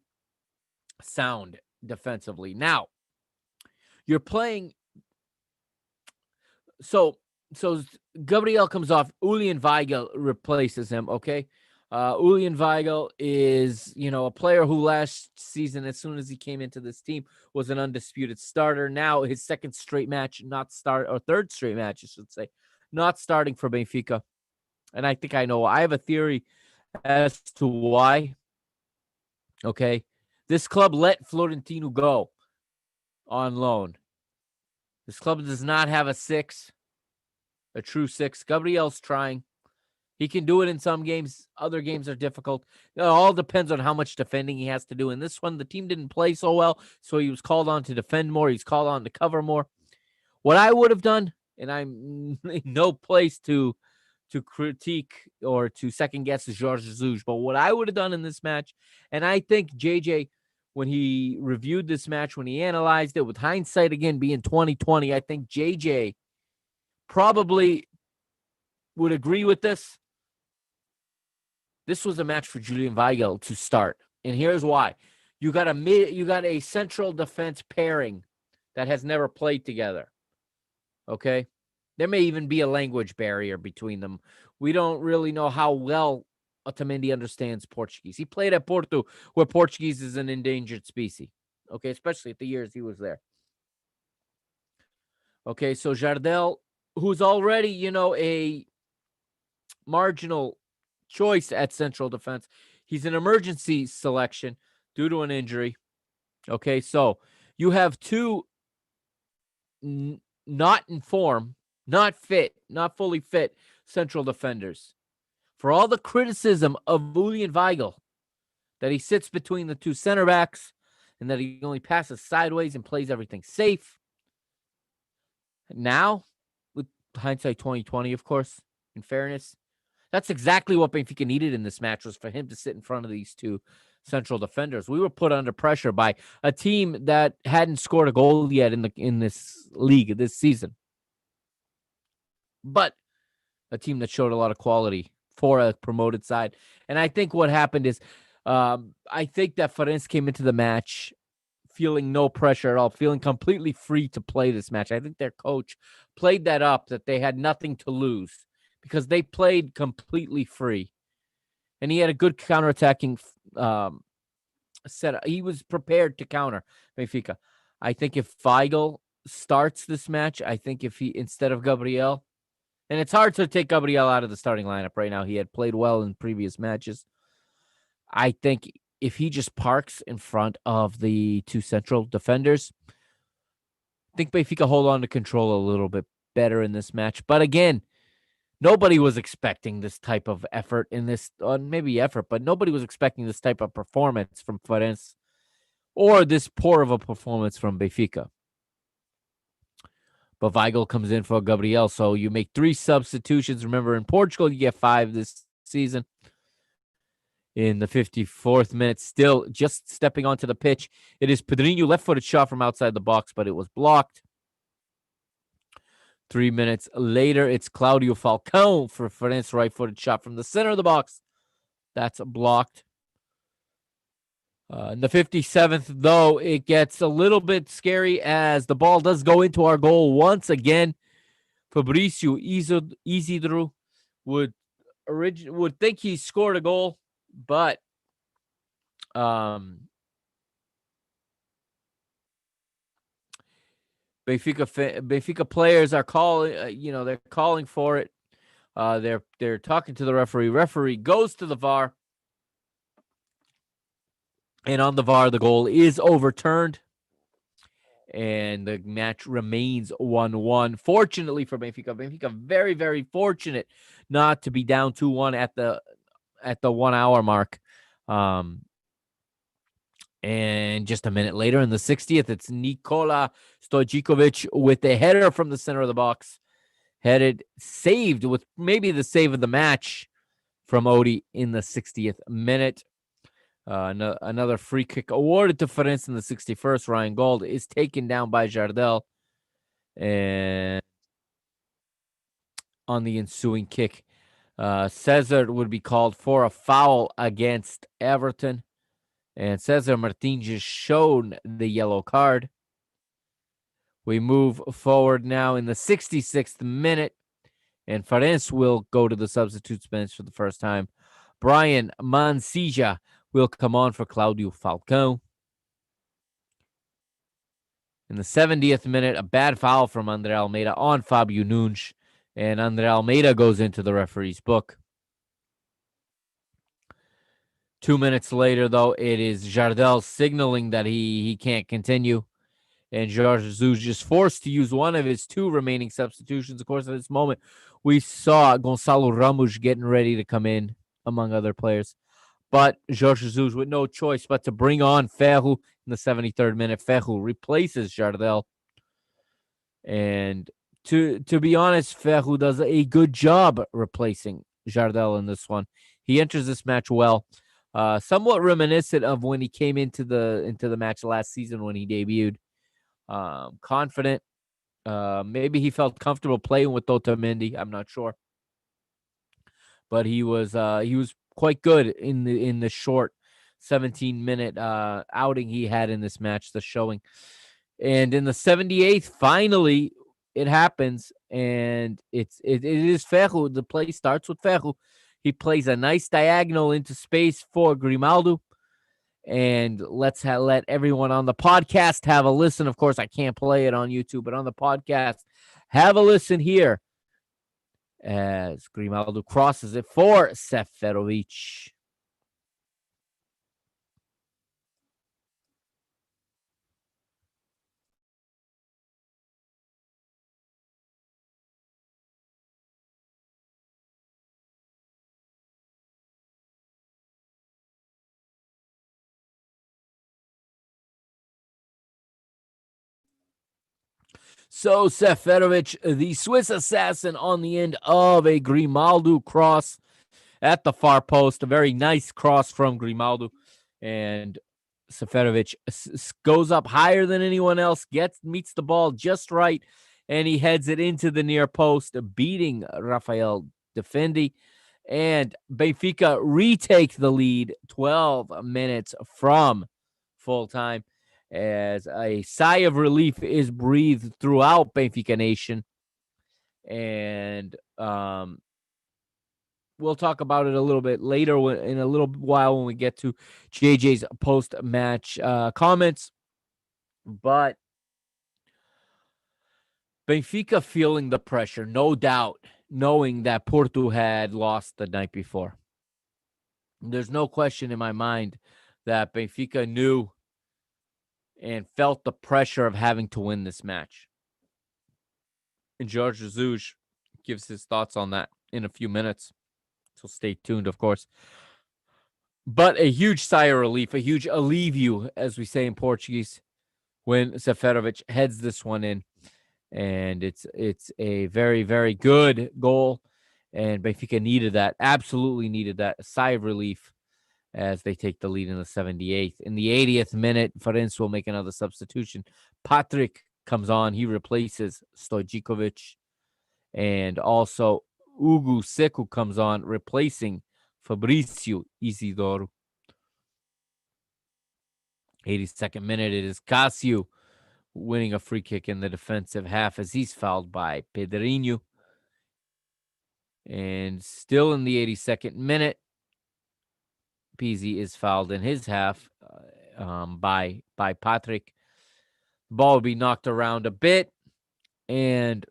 sound defensively. Now, you're playing. So Gabriel comes off. Julian Weigel replaces him, okay? Julian Weigel is, a player who last season, as soon as he came into this team, was an undisputed starter. Now his third straight match, I should say, not starting for Benfica. And I think I know. I have a theory as to why. Okay. This club let Florentino go on loan. This club does not have a true six. Gabriel's trying. He can do it in some games. Other games are difficult. It all depends on how much defending he has to do. In this one, the team didn't play so well, so he was called on to defend more. He's called on to cover more. What I would have done, and I'm in no place to critique or to second guess Jorge Jesus, but what I would have done in this match, and I think JJ, when he reviewed this match, when he analyzed it, with hindsight again being 2020, I think JJ probably would agree with this. This was a match for Julian Weigel to start, and here's why: you got a central defense pairing that has never played together. Okay, there may even be a language barrier between them. We don't really know how well Otamendi understands Portuguese. He played at Porto, where Portuguese is an endangered species. Okay, especially at the years he was there. Okay, so Jardel, who's already, a marginal choice at central defense, he's an emergency selection due to an injury. Okay, so you have 2 not in form, not fit, not fully fit central defenders. For all the criticism of Julian Weigel, that he sits between the 2 center backs and that he only passes sideways and plays everything safe. Now, with hindsight 2020, of course, in fairness, that's exactly what Benfica needed in this match, was for him to sit in front of these 2 central defenders. We were put under pressure by a team that hadn't scored a goal yet in this league this season, but a team that showed a lot of quality for a promoted side. And I think what happened is, I think that Farense came into the match feeling no pressure at all, feeling completely free to play this match. I think their coach played that up, that they had nothing to lose because they played completely free. And he had a good counterattacking setup. He was prepared to counter Benfica. I think if Weigel starts this match, I think if he, instead of Gabriel, and it's hard to take Gabriel out of the starting lineup right now. He had played well in previous matches. I think if he just parks in front of the 2 central defenders, I think Benfica hold on to control a little bit better in this match. But again, nobody was expecting this type of effort in this, but nobody was expecting this type of performance from Farense or this poor of a performance from Benfica. But Weigel comes in for Gabriel, so you make 3 substitutions. Remember, in Portugal, you get 5 this season. In the 54th minute, still just stepping onto the pitch, it is Pedrinho, left-footed shot from outside the box, but it was blocked. 3 minutes later, it's Claudio Falcão for Farense, right-footed shot from the center of the box. That's blocked. In the 57th, though, it gets a little bit scary as the ball does go into our goal once again. Fabricio Isidro would think he scored a goal, but Benfica players are calling. They're calling for it. They're talking to the referee. Referee goes to the VAR, and on the VAR, the goal is overturned, and the match remains 1-1. Fortunately for Benfica, very, very fortunate not to be down 2-1 at the 1 hour mark. And just a minute later, in the 60th, it's Nikola Stojikovic with a header from the center of the box. Saved with maybe the save of the match from Odie in the 60th minute. Another free kick awarded to Farense in the 61st. Ryan Gold is taken down by Jardel. And on the ensuing kick, Cesar would be called for a foul against Everton. And Cesar Martins is shown the yellow card. We move forward now in the 66th minute, and Farense will go to the substitutes bench for the first time. Brian Mansija will come on for Claudio Falcão. In the 70th minute, a bad foul from Andre Almeida on Fabio Nunes, and Andre Almeida goes into the referee's book. 2 minutes later, though, it is Jardel signaling that he can't continue. And Jorge Jesus is forced to use one of his two remaining substitutions. Of course, at this moment, we saw Gonçalo Ramos getting ready to come in, among other players. But Jorge Jesus with no choice but to bring on Ferro in the 73rd minute. Ferro replaces Jardel. And to be honest, Ferro does a good job replacing Jardel in this one. He enters this match well. Somewhat reminiscent of when he came into the match last season when he debuted. Confident. Maybe he felt comfortable playing with Otamendi. I'm not sure, but he was quite good in the short 17-minute outing he had in this match. The showing, and in the 78th, finally it happens, and it is Ferro. The play starts with Ferro. He plays a nice diagonal into space for Grimaldo. And let's let everyone on the podcast have a listen. Of course, I can't play it on YouTube, but on the podcast, have a listen here as Grimaldo crosses it for Seferovic. So Seferovic, the Swiss assassin, on the end of a Grimaldo cross at the far post. A very nice cross from Grimaldo. And Seferovic goes up higher than anyone else, meets the ball just right, and he heads it into the near post, beating Rafael Defendi. And Benfica retake the lead 12 minutes from full time, as a sigh of relief is breathed throughout Benfica Nation. And we'll talk about it a little bit later in a little while when we get to JJ's post-match comments. But Benfica feeling the pressure, no doubt, knowing that Porto had lost the night before. There's no question in my mind that Benfica knew and felt the pressure of having to win this match. And Jorge Jesus gives his thoughts on that in a few minutes. So stay tuned, of course. But a huge sigh of relief, a huge alívio, as we say in Portuguese, when Seferovic heads this one in. And it's a very, very good goal. And Benfica needed that, absolutely needed that, a sigh of relief as they take the lead in the 78th. In the 80th minute, Farense will make another substitution. Patrick comes on. He replaces Stojikovic. And also Hugo Seco comes on, replacing Fabrício Isidoro. 82nd minute, it is Cássio winning a free kick in the defensive half as he's fouled by Pedrinho. And still in the 82nd minute, Pizzi is fouled in his half by Patrick. The ball would be knocked around a bit, and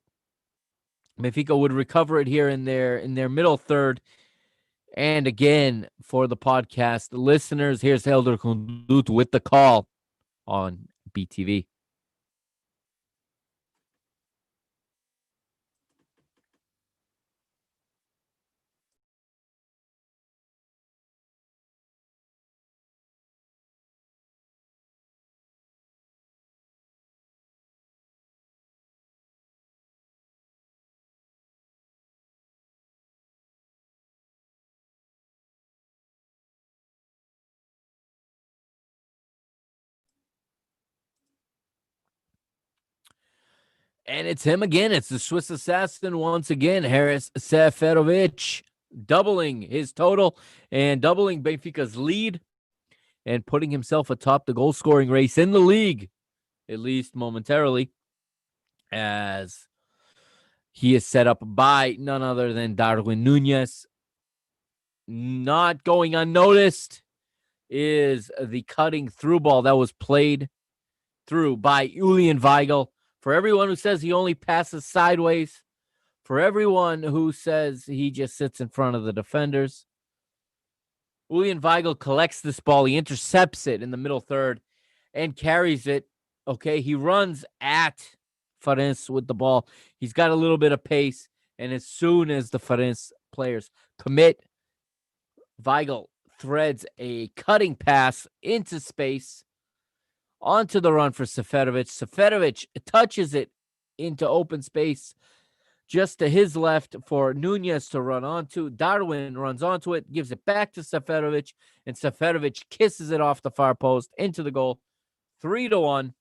Benfica would recover it here in their middle third. And again, for the podcast listeners, here's Helder Kundut with the call on BTV. And it's him again. It's the Swiss assassin once again, Haris Seferovic, doubling his total and doubling Benfica's lead and putting himself atop the goal-scoring race in the league, at least momentarily, as he is set up by none other than Darwin Nunez. Not going unnoticed is the cutting through ball that was played through by Julian Weigl. For everyone who says he only passes sideways, for everyone who says he just sits in front of the defenders, Julian Weigl collects this ball. He intercepts it in the middle third and carries it. Okay, he runs at Farense with the ball. He's got a little bit of pace, and as soon as the Farense players commit, Weigl threads a cutting pass into space onto the run for Seferovic. Seferovic touches it into open space just to his left for Nunez to run onto. Darwin runs onto it, gives it back to Seferovic, and Seferovic kisses it off the far post into the goal. 3-1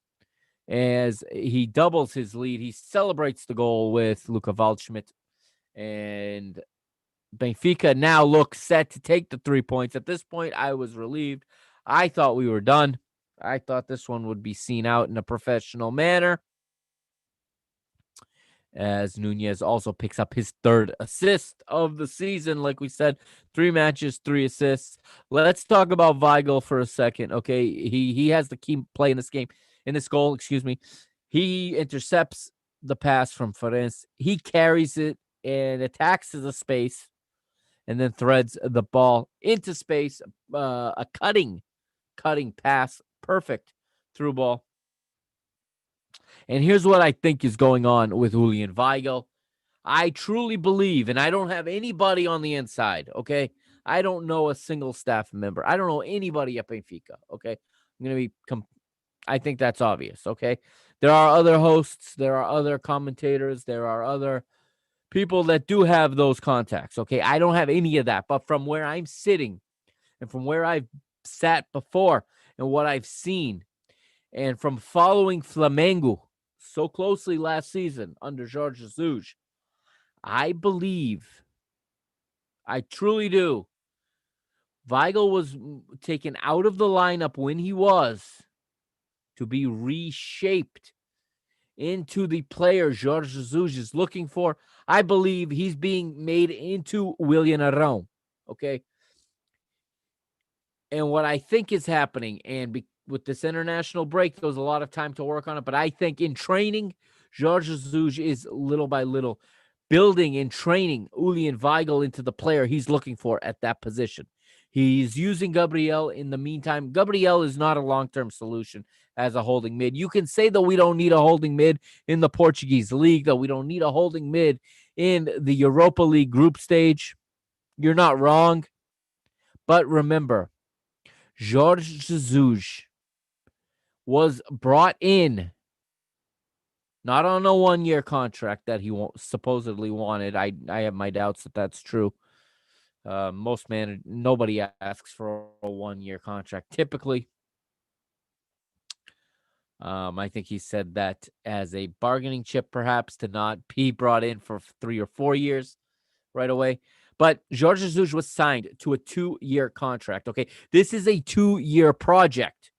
as he doubles his lead. He celebrates the goal with Luka Waldschmidt, and Benfica now look set to take the 3 points. At this point, I was relieved. I thought we were done. I thought this one would be seen out in a professional manner, as Nunez also picks up his third assist of the season. Like we said, 3 matches, 3 assists. Let's talk about Weigl for a second. Okay, he has the key play in this game, in this goal, excuse me. He intercepts the pass from Farense. He carries it and attacks the space and then threads the ball into space. A cutting pass, perfect through ball. And here's what I think is going on with Julian Weigl. I truly believe, and I don't have anybody on the inside, okay? I don't know a single staff member. I don't know anybody at Benfica, okay? I'm going to be, I think that's obvious, okay? There are other hosts, there are other commentators, there are other people that do have those contacts, okay? I don't have any of that, but from where I'm sitting and from where I've sat before and what I've seen and from following Flamengo so closely last season under Jorge Jesus, I believe, I truly do, Weigl was taken out of the lineup when he was to be reshaped into the player Jorge Jesus is looking for. I believe he's being made into William Arão, okay? And what I think is happening, and with this international break, there was a lot of time to work on it, but I think in training, Jorge Jesus is little by little building and training Julian Weigl into the player he's looking for at that position. He's using Gabriel in the meantime. Gabriel is not a long-term solution as a holding mid. You can say that we don't need a holding mid in the Portuguese league, that we don't need a holding mid in the Europa League group stage. You're not wrong. But remember, Jorge Jesus was brought in not on a 1-year contract that he supposedly wanted. I have my doubts that that's true. Nobody asks for a 1-year contract typically. I think he said that as a bargaining chip, perhaps, to not be brought in for 3 or 4 years right away. But Jorge Jesus was signed to a 2-year contract. Okay, this is a 2-year project.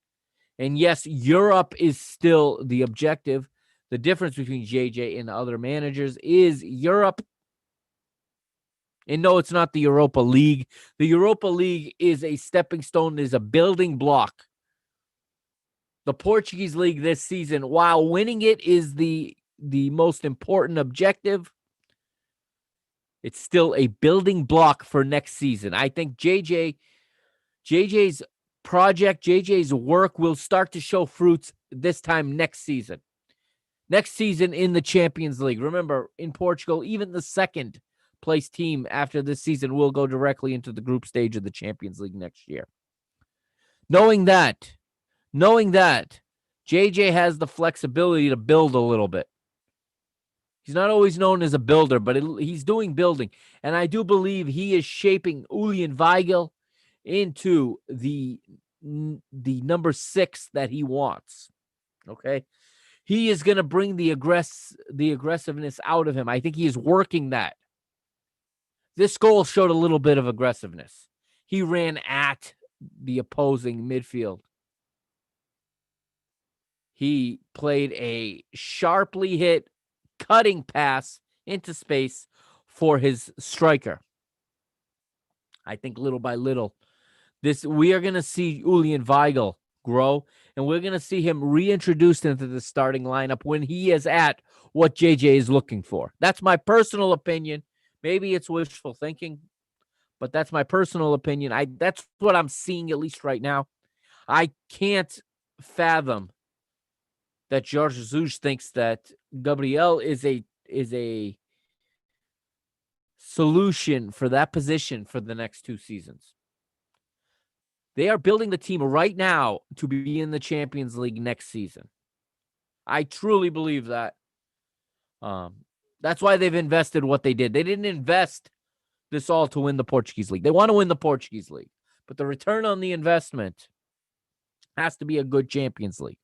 And yes, Europe is still the objective. The difference between JJ and other managers is Europe And no, it's not the Europa League. The Europa League is a stepping stone, is a building block. The Portuguese league this season, while winning it is the most important objective, it's still a building block for next season. I think JJ's project, JJ's work will start to show fruits this time next season. Next season in the Champions League. Remember, in Portugal, even the second place team after this season will go directly into the group stage of the Champions League next year. Knowing that, JJ has the flexibility to build a little bit. He's not always known as a builder, but he's doing building. And I do believe he is shaping Julian Weigl into the number 6 that he wants. Okay? He is going to bring the aggressiveness out of him. I think he is working that. This goal showed a little bit of aggressiveness. He ran at the opposing midfield. He played a sharply hit cutting pass into space for his striker. I think little by little, we are going to see Julian Weigl grow, and we're going to see him reintroduced into the starting lineup when he is at what JJ is looking for. That's my personal opinion. Maybe it's wishful thinking, but that's my personal opinion. That's what I'm seeing, at least right now. I can't fathom that Jorge Jesus thinks that Gabriel is a solution for that position for the next 2 seasons. They are building the team right now to be in the Champions League next season. I truly believe that. That's why they've invested what they did. They didn't invest this all to win the Portuguese league. They want to win the Portuguese league, but the return on the investment has to be a good Champions League.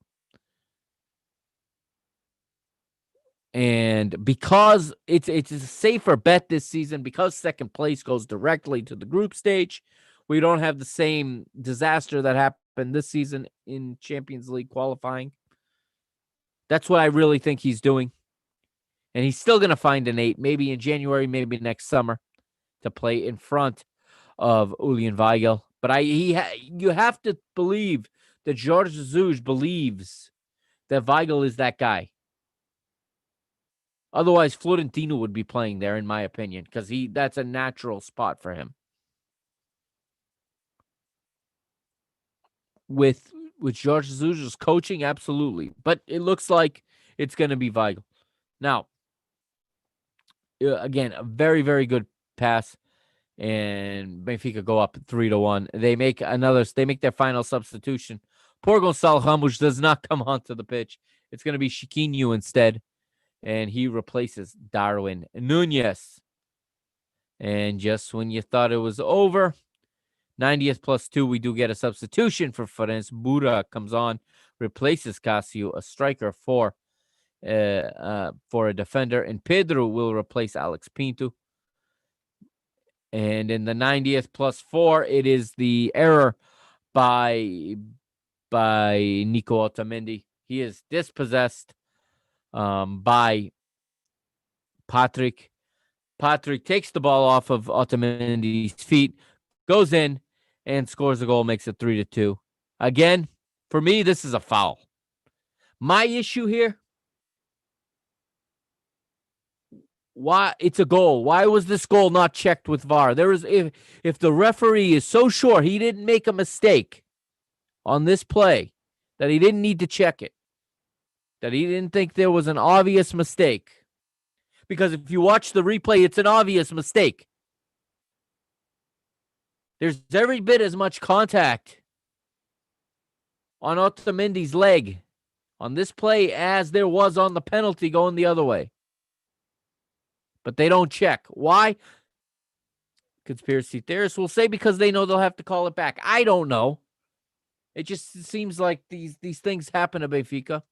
And because it's a safer bet this season, because second place goes directly to the group stage, we don't have the same disaster that happened this season in Champions League qualifying. That's what I really think he's doing. And he's still going to find an 8, maybe in January, maybe next summer, to play in front of Julian Weigl. But you have to believe that Jorge Jesus believes that Weigl is that guy. Otherwise, Florentino would be playing there, in my opinion, because that's a natural spot for him. With Jorge Jesus' coaching, absolutely. But it looks like it's going to be Weigl. Now, again, a very, very good pass, and Benfica go up 3-1. They make their final substitution. Poor Gonçalo Ramos does not come onto the pitch. It's going to be Chiquinho instead, and he replaces Darwin Núñez. And just when you thought it was over, 90th plus 2, we do get a substitution for Farense. Buda comes on, replaces Cássio, a striker for a defender, and Pedro will replace Alex Pinto. And in the 90th plus 4, it is the error by Nico Otamendi. He is dispossessed by Patrick. Patrick takes the ball off of Otamendi's feet, goes in, and scores a goal, makes it 3-2. Again, for me, this is a foul. My issue here, why it's a goal. Why was this goal not checked with VAR? If the referee is so sure he didn't make a mistake on this play, that he didn't need to check it, that he didn't think there was an obvious mistake. Because if you watch the replay, it's an obvious mistake. There's every bit as much contact on Otamendi's leg on this play as there was on the penalty going the other way. But they don't check. Why? Conspiracy theorists will say because they know they'll have to call it back. I don't know. It just seems like these things happen to Benfica.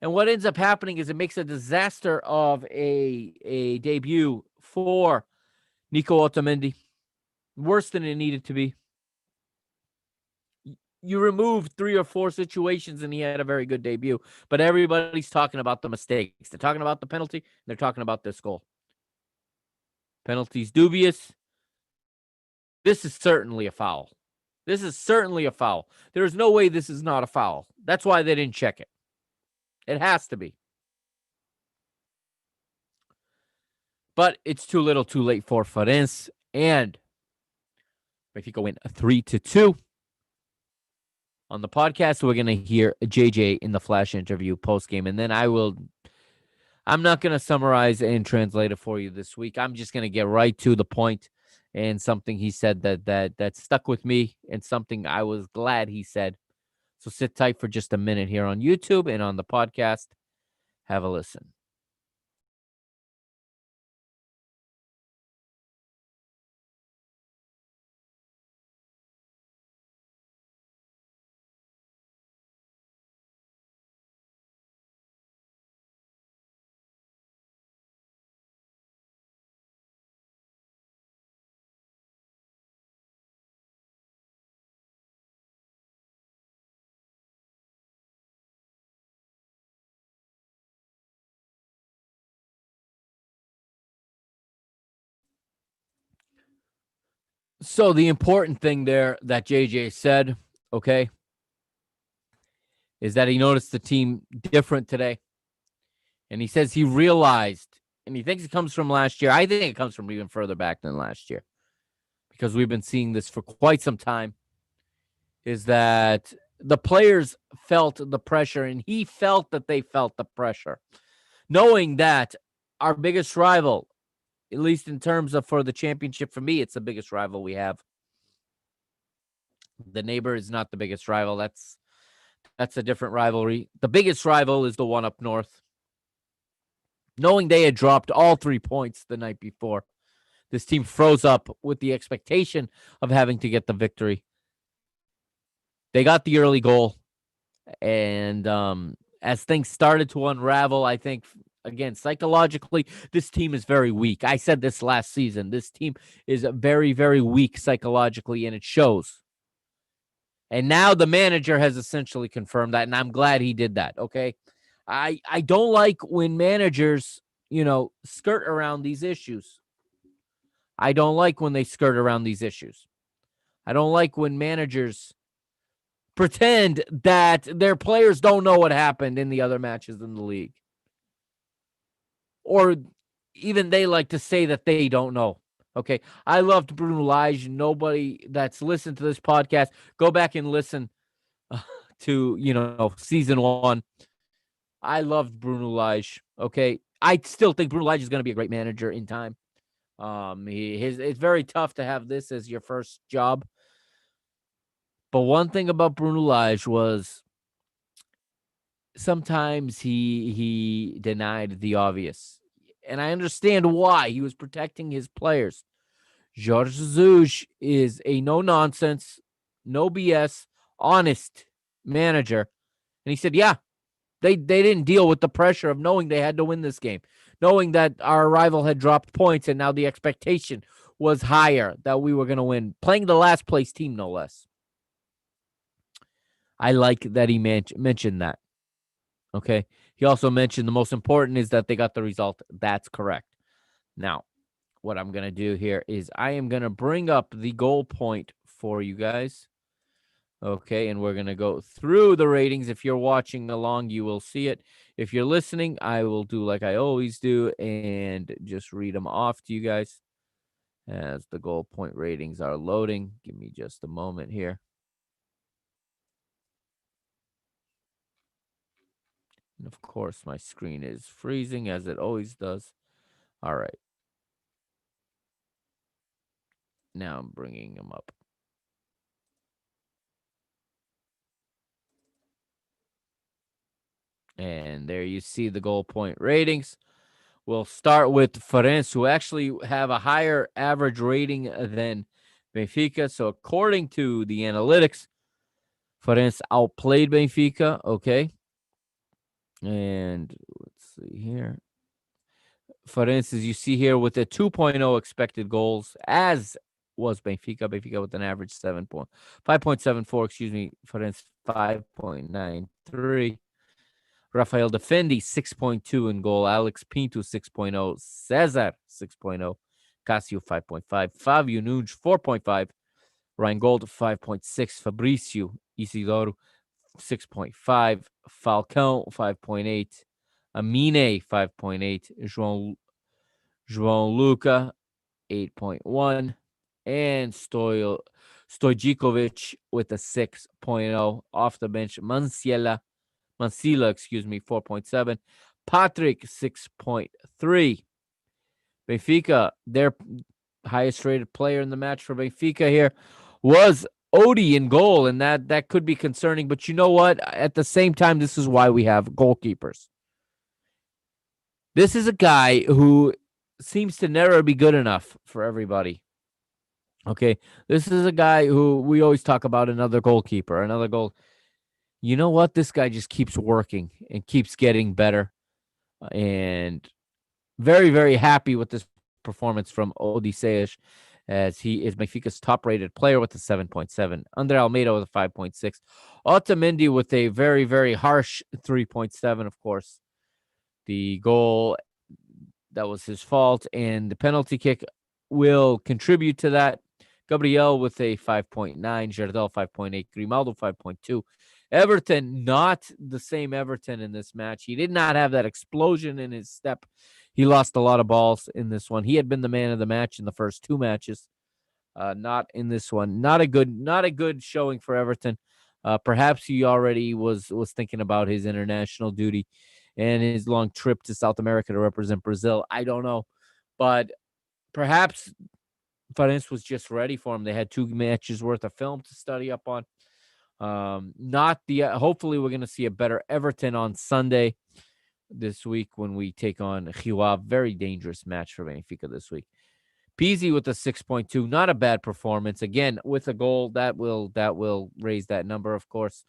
And what ends up happening is it makes a disaster of a debut for Nico Otamendi. Worse than it needed to be. You removed 3 or 4 situations and he had a very good debut. But everybody's talking about the mistakes. They're talking about the penalty. They're talking about this goal. Penalties dubious. This is certainly a foul. This is certainly a foul. There is no way this is not a foul. That's why they didn't check it. It has to be. But it's too little too late for Farense. And Benfica win 3-2. On the podcast, we're going to hear JJ in the flash interview post-game. And then I'm not going to summarize and translate it for you this week. I'm just going to get right to the point and something he said that stuck with me and something I was glad he said. So sit tight for just a minute here on YouTube and on the podcast. Have a listen. So the important thing there that JJ said, okay, is that he noticed the team different today. And he says he realized, and he thinks it comes from last year. I think it comes from even further back than last year, because we've been seeing this for quite some time, is that the players felt the pressure, and he felt that they felt the pressure, knowing that our biggest rival, at least in terms of for the championship, for me, it's the biggest rival we have. The neighbor is not the biggest rival. That's a different rivalry. The biggest rival is the one up north. Knowing they had dropped all 3 points the night before, this team froze up with the expectation of having to get the victory. They got the early goal, and as things started to unravel, I think, again, psychologically, this team is very weak. I said this last season. This team is very, very weak psychologically, and it shows. And now the manager has essentially confirmed that, and I'm glad he did that, okay? I don't like when managers, skirt around these issues. I don't like when they skirt around these issues. I don't like when managers pretend that their players don't know what happened in the other matches in the league. Or even they like to say that they don't know. Okay. I loved Bruno Lage. Nobody that's listened to this podcast, go back and listen to, season 1. I loved Bruno Lage. Okay. I still think Bruno Lage is going to be a great manager in time. It's very tough to have this as your first job. But one thing about Bruno Lage was sometimes he denied the obvious. And I understand why. He was protecting his players. Jorge Jesus is a no-nonsense, no BS, honest manager. And he said, yeah, they didn't deal with the pressure of knowing they had to win this game, knowing that our rival had dropped points and now the expectation was higher that we were going to win, playing the last place team, no less. I like that he mentioned that. Okay. He also mentioned the most important is that they got the result. That's correct. Now, what I'm going to do here is I am going to bring up the goal point for you guys. Okay. And we're going to go through the ratings. If you're watching along, you will see it. If you're listening, I will do like I always do and just read them off to you guys as the goal point ratings are loading. Give me just a moment here. And of course, my screen is freezing as it always does. All right. Now I'm bringing them up. And there you see the goal point ratings. We'll start with Farense, who actually have a higher average rating than Benfica. So according to the analytics, Farense outplayed Benfica. Okay. And let's see here. Farense, as you see here, with a 2.0 expected goals, as was Benfica. Benfica with an average 5.74, Farense 5.93. Rafael Defendi, 6.2 in goal. Alex Pinto, 6.0. Cesar, 6.0. Cássio 5.5, Fábio Nunes 4.5, Reingold 5.6, Fabrício Isidoro 6.5, Falcão 5.8, Amine 5.8, João Luca 8.1, and Stojikovic with a 6.0. Off the bench, Mansilla, 4.7, Patrick 6.3. Benfica, their highest rated player in the match for Benfica here was Odie in goal, and that could be concerning. But you know what? At the same time, this is why we have goalkeepers. This is a guy who seems to never be good enough for everybody. Okay, this is a guy who we always talk about, another goal. You know what? This guy just keeps working and keeps getting better, and very, very happy with this performance from Odysseus, as he is Benfica's top-rated player with a 7.7. Andre Almeida with a 5.6. Otamendi with a very, very harsh 3.7, of course. The goal, that was his fault, and the penalty kick will contribute to that. Gabriel with a 5.9, Jardel 5.8, Grimaldo 5.2. Everton, not the same Everton in this match. He did not have that explosion in his step. He lost a lot of balls in this one. He had been the man of the match in the first two matches. Not in this one. Not a good showing for Everton. Perhaps he already was thinking about his international duty and his long trip to South America to represent Brazil. I don't know. But perhaps Farense was just ready for him. They had 2 matches worth of film to study up on. Hopefully we're going to see a better Everton on Sunday this week when we take on Rio. Very dangerous match for Benfica this week. Pizzi with a 6.2, not a bad performance. Again, with a goal that will raise that number, of course.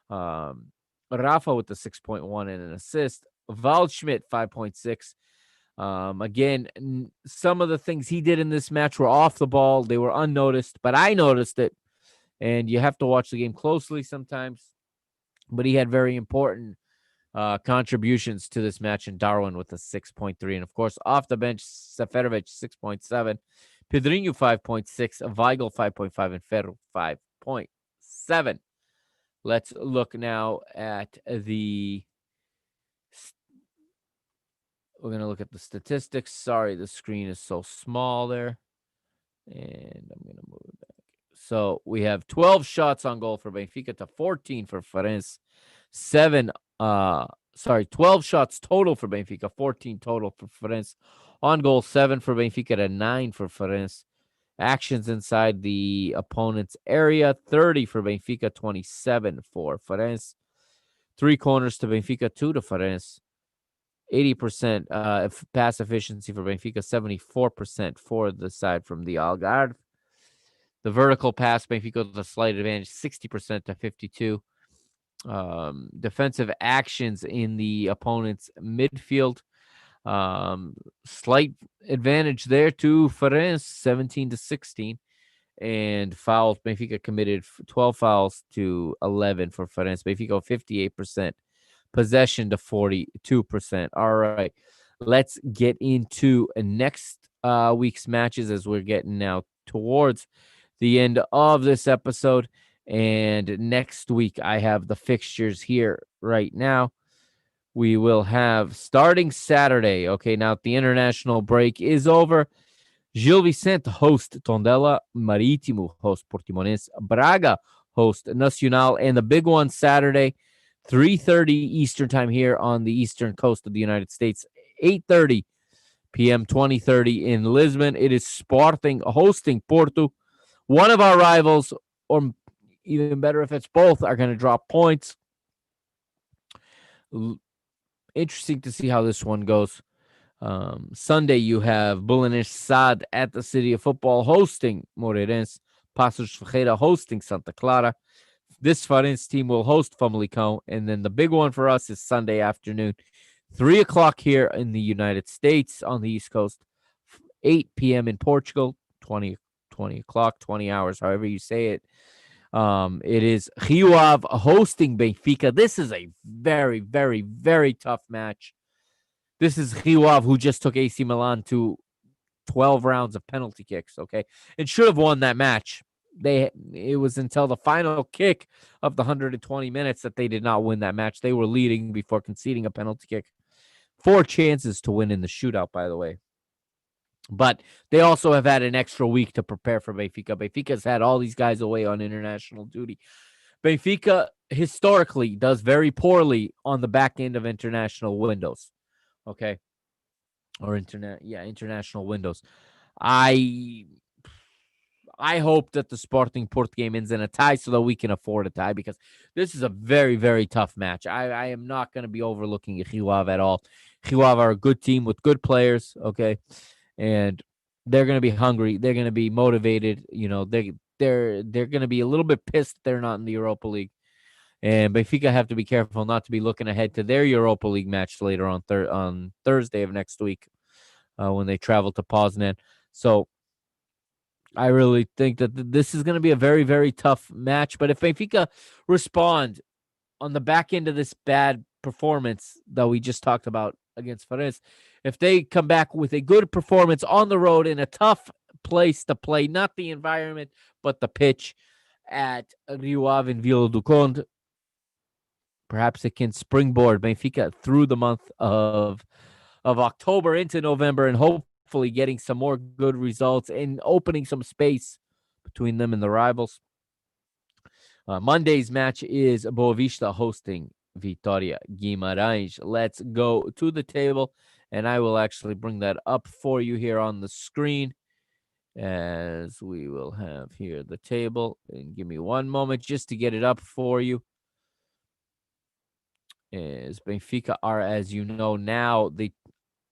Rafa with the 6.1 and an assist. Waldschmidt 5.6. Again, some of the things he did in this match were off the ball. They were unnoticed, but I noticed it. And you have to watch the game closely sometimes. But he had very important contributions to this match, in Darwin with a 6.3. And, of course, off the bench, Seferovic 6.7, Pedrinho 5.6, Weigl 5.5, and Ferro 5.7. Let's look now at the... We're going to look at the statistics. Sorry, the screen is so small there. And I'm going to move it back. So we have 12 shots on goal for Benfica to 14 for Farense. 12 shots total for Benfica, 14 total for Farense. On goal, 7 for Benfica to 9 for Farense. Actions inside the opponent's area, 30 for Benfica, 27 for Farense. 3 corners to Benfica, 2 to Farense. 80% pass efficiency for Benfica, 74% for the side from the Algarve. The vertical pass, Benfica with a slight advantage, 60% to 52. Defensive actions in the opponent's midfield, slight advantage there to Farense, 17 to 16. And fouls, Benfica committed 12 fouls to 11 for Farense. Benfica 58%. Possession to 42%. All right, let's get into next week's matches as we're getting now towards the end of this episode. And next week, I have the fixtures here right now. We will have starting Saturday. Okay, now the international break is over. Gil Vicente host Tondela, Marítimo host Portimonense, Braga host Nacional, and the big one Saturday, 3:30 Eastern time here on the eastern coast of the United States, 8:30 p.m. 2030 in Lisbon. It is Sporting hosting Porto. One of our rivals, or even better if it's both, are going to drop points. Interesting to see how this one goes. Sunday, you have Belenenses SAD at the City of Football hosting Moreirense. Passos Ferreira hosting Santa Clara. This Farense team will host Famalicão. And then the big one for us is Sunday afternoon, 3 o'clock here in the United States on the East Coast, 8 p.m. in Portugal, 20 o'clock, 20 hours, however you say it. It is Rio Ave hosting Benfica. This is a very, very, very tough match. This is Rio Ave, who just took AC Milan to 12 rounds of penalty kicks, okay? And should have won that match. It was until the final kick of the 120 minutes that they did not win that match. They were leading before conceding a penalty kick. 4 chances to win in the shootout, by the way. But they also have had an extra week to prepare for Benfica. Benfica's had all these guys away on international duty. Benfica historically does very poorly on the back end of international windows. Okay. Or international windows. I hope that the Sporting Port game ends in a tie so that we can afford a tie, because this is a very, very tough match. I am not going to be overlooking Rio Ave at all. Rio Ave are a good team with good players, okay? And they're going to be hungry. They're going to be motivated. You know, they're going to be a little bit pissed they're not in the Europa League. And Benfica have to be careful not to be looking ahead to their Europa League match later on Thursday of next week when they travel to Poznan. So I really think that this is going to be a very, very tough match. But if Benfica respond on the back end of this bad performance that we just talked about against Farense, if they come back with a good performance on the road in a tough place to play, not the environment, but the pitch at Rio Ave and Vila do Conde, perhaps it can springboard Benfica through the month of October into November, and hopefully getting some more good results and opening some space between them and the rivals. Monday's match is Boavista hosting Vitória Guimarães. Let's go to the table, and I will actually bring that up for you here on the screen, as we will have here the table. And give me one moment just to get it up for you. As Benfica are, as you know now,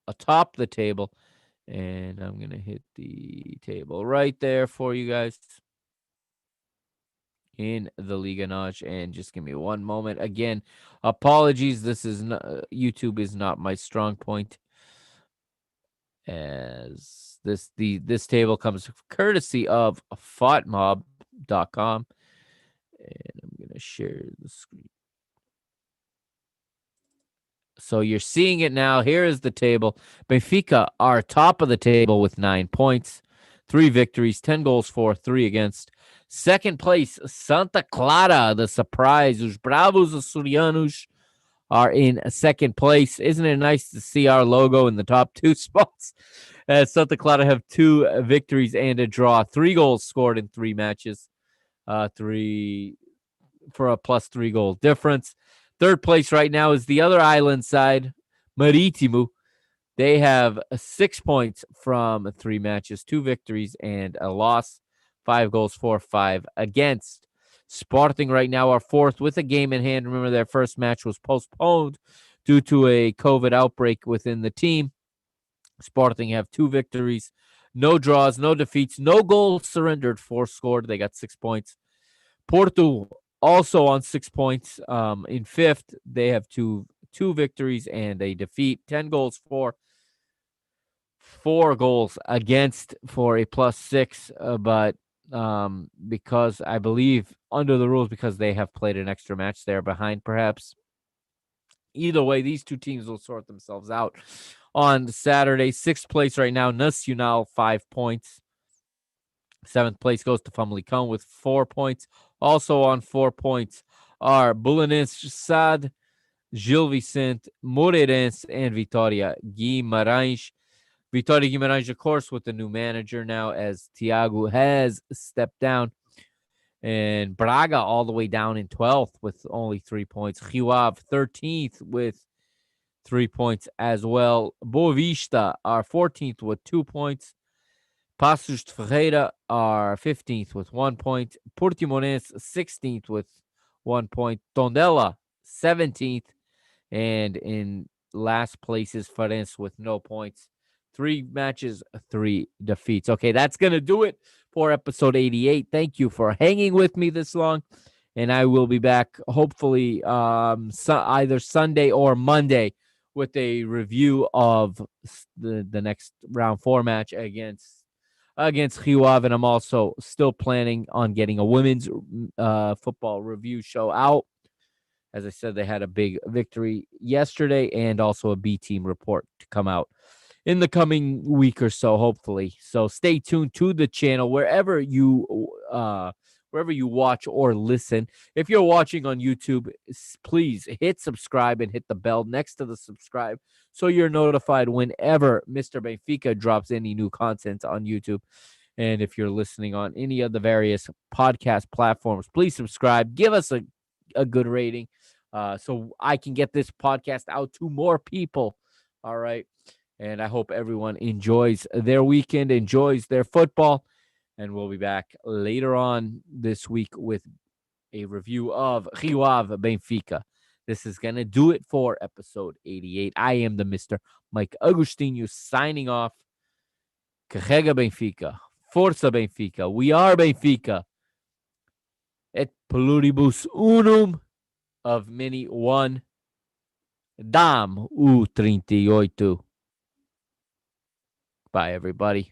atop the table, and I'm going to hit the table right there for you guys in the Liga NOS. And just give me one moment. Again, apologies. This is not, YouTube is not my strong point, as this table comes courtesy of FOTMob.com. And I'm going to share the screen. So you're seeing it now. Here is the table. Benfica are top of the table with 9 points, 3 victories, 10 goals for, 3 against. Second place, Santa Clara, the surprise. Os Bravos Açorianos are in second place. Isn't it nice to see our logo in the top 2 spots? Santa Clara have 2 victories and a draw, 3 goals scored in 3 matches, 3 for a +3 goal difference. Third place right now is the other island side, Marítimo. They have 6 points from 3 matches, 2 victories and a loss, 5 goals for, 5 against. Sporting right now are fourth with a game in hand. Remember, their first match was postponed due to a COVID outbreak within the team. Sporting have 2 victories, no draws, no defeats, no goals surrendered, 4 scored. They got 6 points. Porto also on 6 points in fifth. They have two victories and a defeat, 10 goals for, 4 goals against for a +6. But because I believe under the rules, because they have played an extra match, they're behind perhaps. Either way, these 2 teams will sort themselves out on Saturday. 6th place right now, Nacional, 5 points. 7th place goes to Famalicão with 4 points. Also on 4 points are Belenenses, SAD, Gil Vicente, Moreirense, and Vitória Guimarães. Vitória Guimarães, of course, with the new manager now, as Thiago has stepped down. And Braga all the way down in 12th with only 3 points. Rio Ave 13th with 3 points as well. Boavista are 14th with 2 points. Passos de Ferreira are 15th with 1 point. Portimonense 16th with 1 point. Tondela 17th. And in last place is Farense with no points. 3 matches, 3 defeats. Okay, that's going to do it for episode 88. Thank you for hanging with me this long. And I will be back hopefully either Sunday or Monday with a review of the next round 4 match against Rio Ave. And I'm also still planning on getting a women's football review show out. As I said, they had a big victory yesterday, and also a B team report to come out. in the coming week or so, hopefully. So stay tuned to the channel wherever you watch or listen. If you're watching on YouTube, please hit subscribe and hit the bell next to the subscribe so you're notified whenever Mr. Benfica drops any new content on YouTube. And if you're listening on any of the various podcast platforms, please subscribe. Give us a good rating so I can get this podcast out to more people. All right. And I hope everyone enjoys their weekend, enjoys their football. And we'll be back later on this week with a review of Rio Ave Benfica. This is going to do it for episode 88. I am the Mr. Mike Agostinho signing off. Carrega Benfica. Força Benfica. We are Benfica. Et pluribus unum of many one. Dam U38. Bye, everybody.